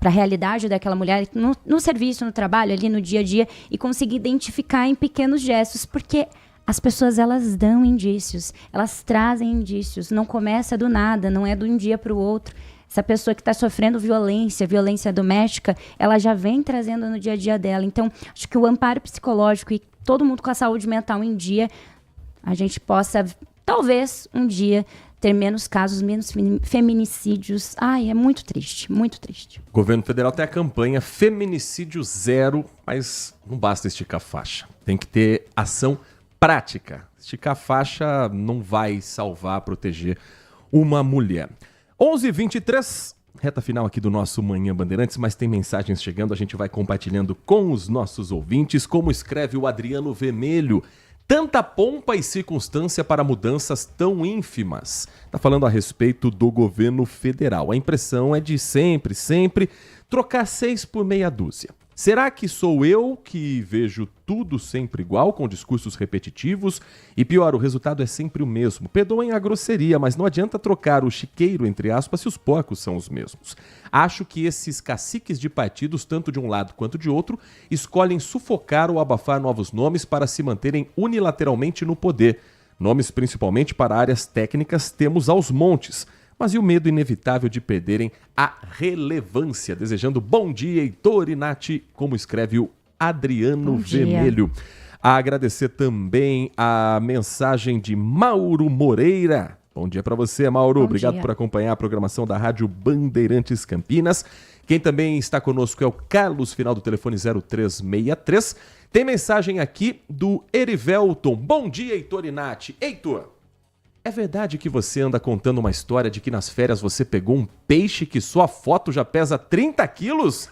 a realidade daquela mulher no serviço, no trabalho, ali no dia a dia e conseguir identificar em pequenos gestos, porque as pessoas elas dão indícios, elas trazem indícios, não começa do nada, não é de um dia para o outro. Essa pessoa que está sofrendo violência doméstica, ela já vem trazendo no dia a dia dela. Então, acho que o amparo psicológico e todo mundo com a saúde mental em dia, a gente possa, talvez, um dia, ter menos casos, menos feminicídios. Ai, é muito triste, muito triste. O governo federal tem a campanha Feminicídio Zero, mas não basta esticar a faixa. Tem que ter ação prática. Esticar a faixa não vai salvar, proteger uma mulher. 11h23, reta final aqui do nosso Manhã Bandeirantes, mas tem mensagens chegando, a gente vai compartilhando com os nossos ouvintes, como escreve o Adriano Vermelho. Tanta pompa e circunstância para mudanças tão ínfimas. Está falando a respeito do governo federal. A impressão é de sempre trocar 6 por meia dúzia. Será que sou eu que vejo tudo sempre igual, com discursos repetitivos? E pior, o resultado é sempre o mesmo. Perdoem a grosseria, mas não adianta trocar o chiqueiro, entre aspas, se os porcos são os mesmos. Acho que esses caciques de partidos, tanto de um lado quanto de outro, escolhem sufocar ou abafar novos nomes para se manterem unilateralmente no poder. Nomes principalmente para áreas técnicas temos aos montes. mas e o medo inevitável de perderem a relevância. Desejando bom dia, Heitor e Nath, como escreve o Adriano Vermelho. A agradecer também a mensagem de Mauro Moreira. Bom dia para você, Mauro. Obrigado por acompanhar a programação da Rádio Bandeirantes Campinas. Quem também está conosco é o Carlos, final do telefone 0363. Tem mensagem aqui do Erivelton. Bom dia, Heitor e Nath. Heitor, é verdade que você anda contando uma história de que nas férias você pegou um peixe que sua foto já pesa 30 quilos?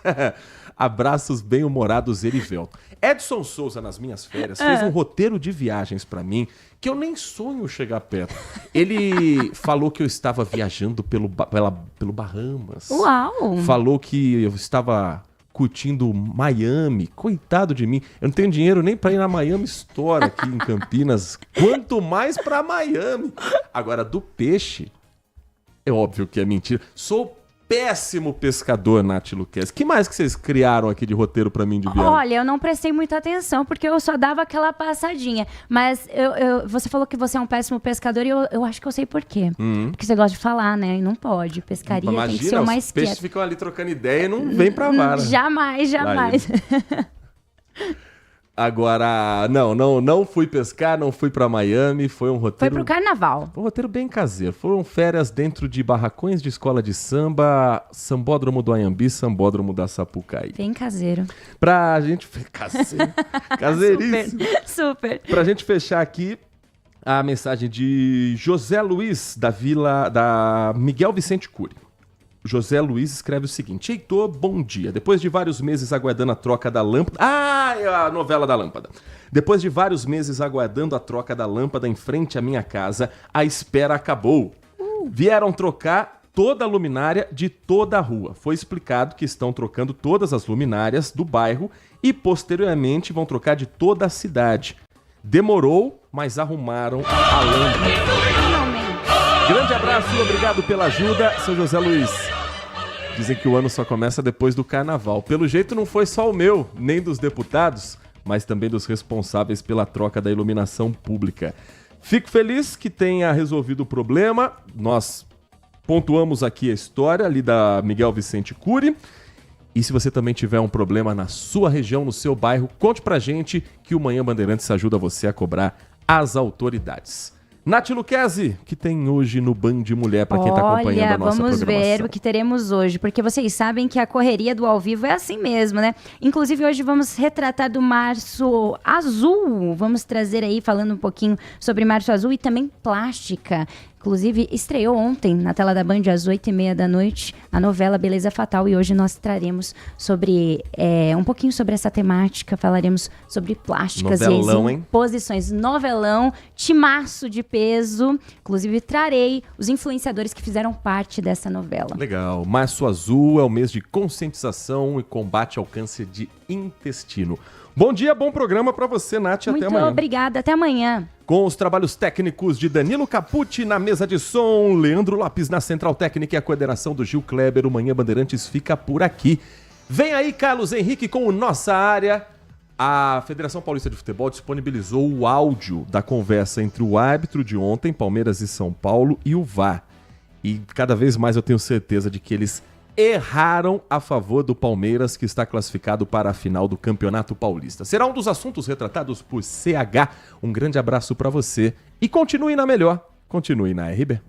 Abraços bem-humorados, Erivelton. Edson Souza, nas minhas férias, fez um roteiro de viagens pra mim que eu nem sonho chegar perto. Ele falou que eu estava viajando pelo Bahamas. Uau! Falou que eu estava curtindo Miami. Coitado de mim. Eu não tenho dinheiro nem pra ir na Miami Store aqui em Campinas. Quanto mais pra Miami. Agora, do peixe, é óbvio que é mentira. Sou péssimo pescador, Nath Luquezzi. Que mais que vocês criaram aqui de roteiro pra mim de viagem? Olha, eu não prestei muita atenção, porque eu só dava aquela passadinha. Mas você falou que você é um péssimo pescador e eu acho que eu sei por quê. Porque você gosta de falar, né? E não pode. Pescaria tem que ser o mais quieto. Os peixes ficam ali trocando ideia e não vem pra vara. Jamais. Agora, não fui pescar, não fui pra Miami, foi um roteiro... Foi pro carnaval. Um roteiro bem caseiro. Foram férias dentro de barracões de escola de samba, Sambódromo do Anhembi, Sambódromo da Sapucaí. Bem caseiro. Pra gente... Caseiríssimo. Super. Pra gente fechar aqui, a mensagem de José Luiz, da Miguel Vicente Cury. José Luiz escreve o seguinte: Heitor, bom dia. Depois de vários meses aguardando a troca da lâmpada... é a novela da lâmpada. Depois de vários meses aguardando a troca da lâmpada em frente à minha casa, a espera acabou. Vieram trocar toda a luminária de toda a rua. Foi explicado que estão trocando todas as luminárias do bairro e posteriormente vão trocar de toda a cidade. Demorou, mas arrumaram a lâmpada. Grande abraço e obrigado pela ajuda, seu José Luiz. Dizem que o ano só começa depois do carnaval. Pelo jeito não foi só o meu, nem dos deputados, mas também dos responsáveis pela troca da iluminação pública. Fico feliz que tenha resolvido o problema. Nós pontuamos aqui a história ali da Miguel Vicente Cury. E se você também tiver um problema na sua região, no seu bairro, conte pra gente que o Manhã Bandeirantes ajuda você a cobrar as autoridades. Nath Luquezzi, que tem hoje no Band Mulher, para quem tá acompanhando a nossa programação. Vamos ver o que teremos hoje, porque vocês sabem que a correria do ao vivo é assim mesmo, né? Inclusive hoje vamos retratar do Março Azul, vamos trazer aí falando um pouquinho sobre Março Azul e também plástica. Inclusive, estreou ontem na tela da Band às 8h30 da noite a novela Beleza Fatal e hoje nós traremos sobre um pouquinho sobre essa temática, falaremos sobre plásticas novelão, e imposições. Novelão, timaço de peso. Inclusive, trarei os influenciadores que fizeram parte dessa novela. Legal. Março Azul é o mês de conscientização e combate ao câncer de intestino. Bom dia, bom programa para você, Nath. Até amanhã. Muito obrigada. Até amanhã. Com os trabalhos técnicos de Danilo Capucci na mesa de som, Leandro Lopes na central técnica e a coordenação do Gil Kleber, o Manhã Bandeirantes fica por aqui. Vem aí, Carlos Henrique, com o Nossa Área. A Federação Paulista de Futebol disponibilizou o áudio da conversa entre o árbitro de ontem, Palmeiras e São Paulo, e o VAR. E cada vez mais eu tenho certeza de que eles erraram a favor do Palmeiras, que está classificado para a final do Campeonato Paulista. Será um dos assuntos retratados por CH. Um grande abraço para você e continue na melhor. Continue na RB.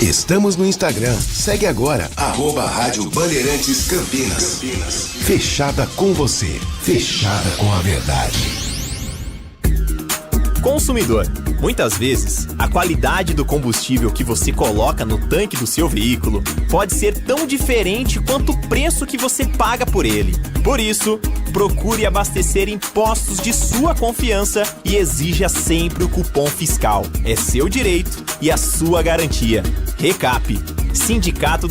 Estamos no Instagram. Segue agora, @Rádio Bandeirantes Campinas. Fechada com você. Fechada com a verdade. Consumidor, muitas vezes, a qualidade do combustível que você coloca no tanque do seu veículo pode ser tão diferente quanto o preço que você paga por ele. Por isso, procure abastecer em postos de sua confiança e exija sempre o cupom fiscal. É seu direito e a sua garantia. Recap, Sindicato dos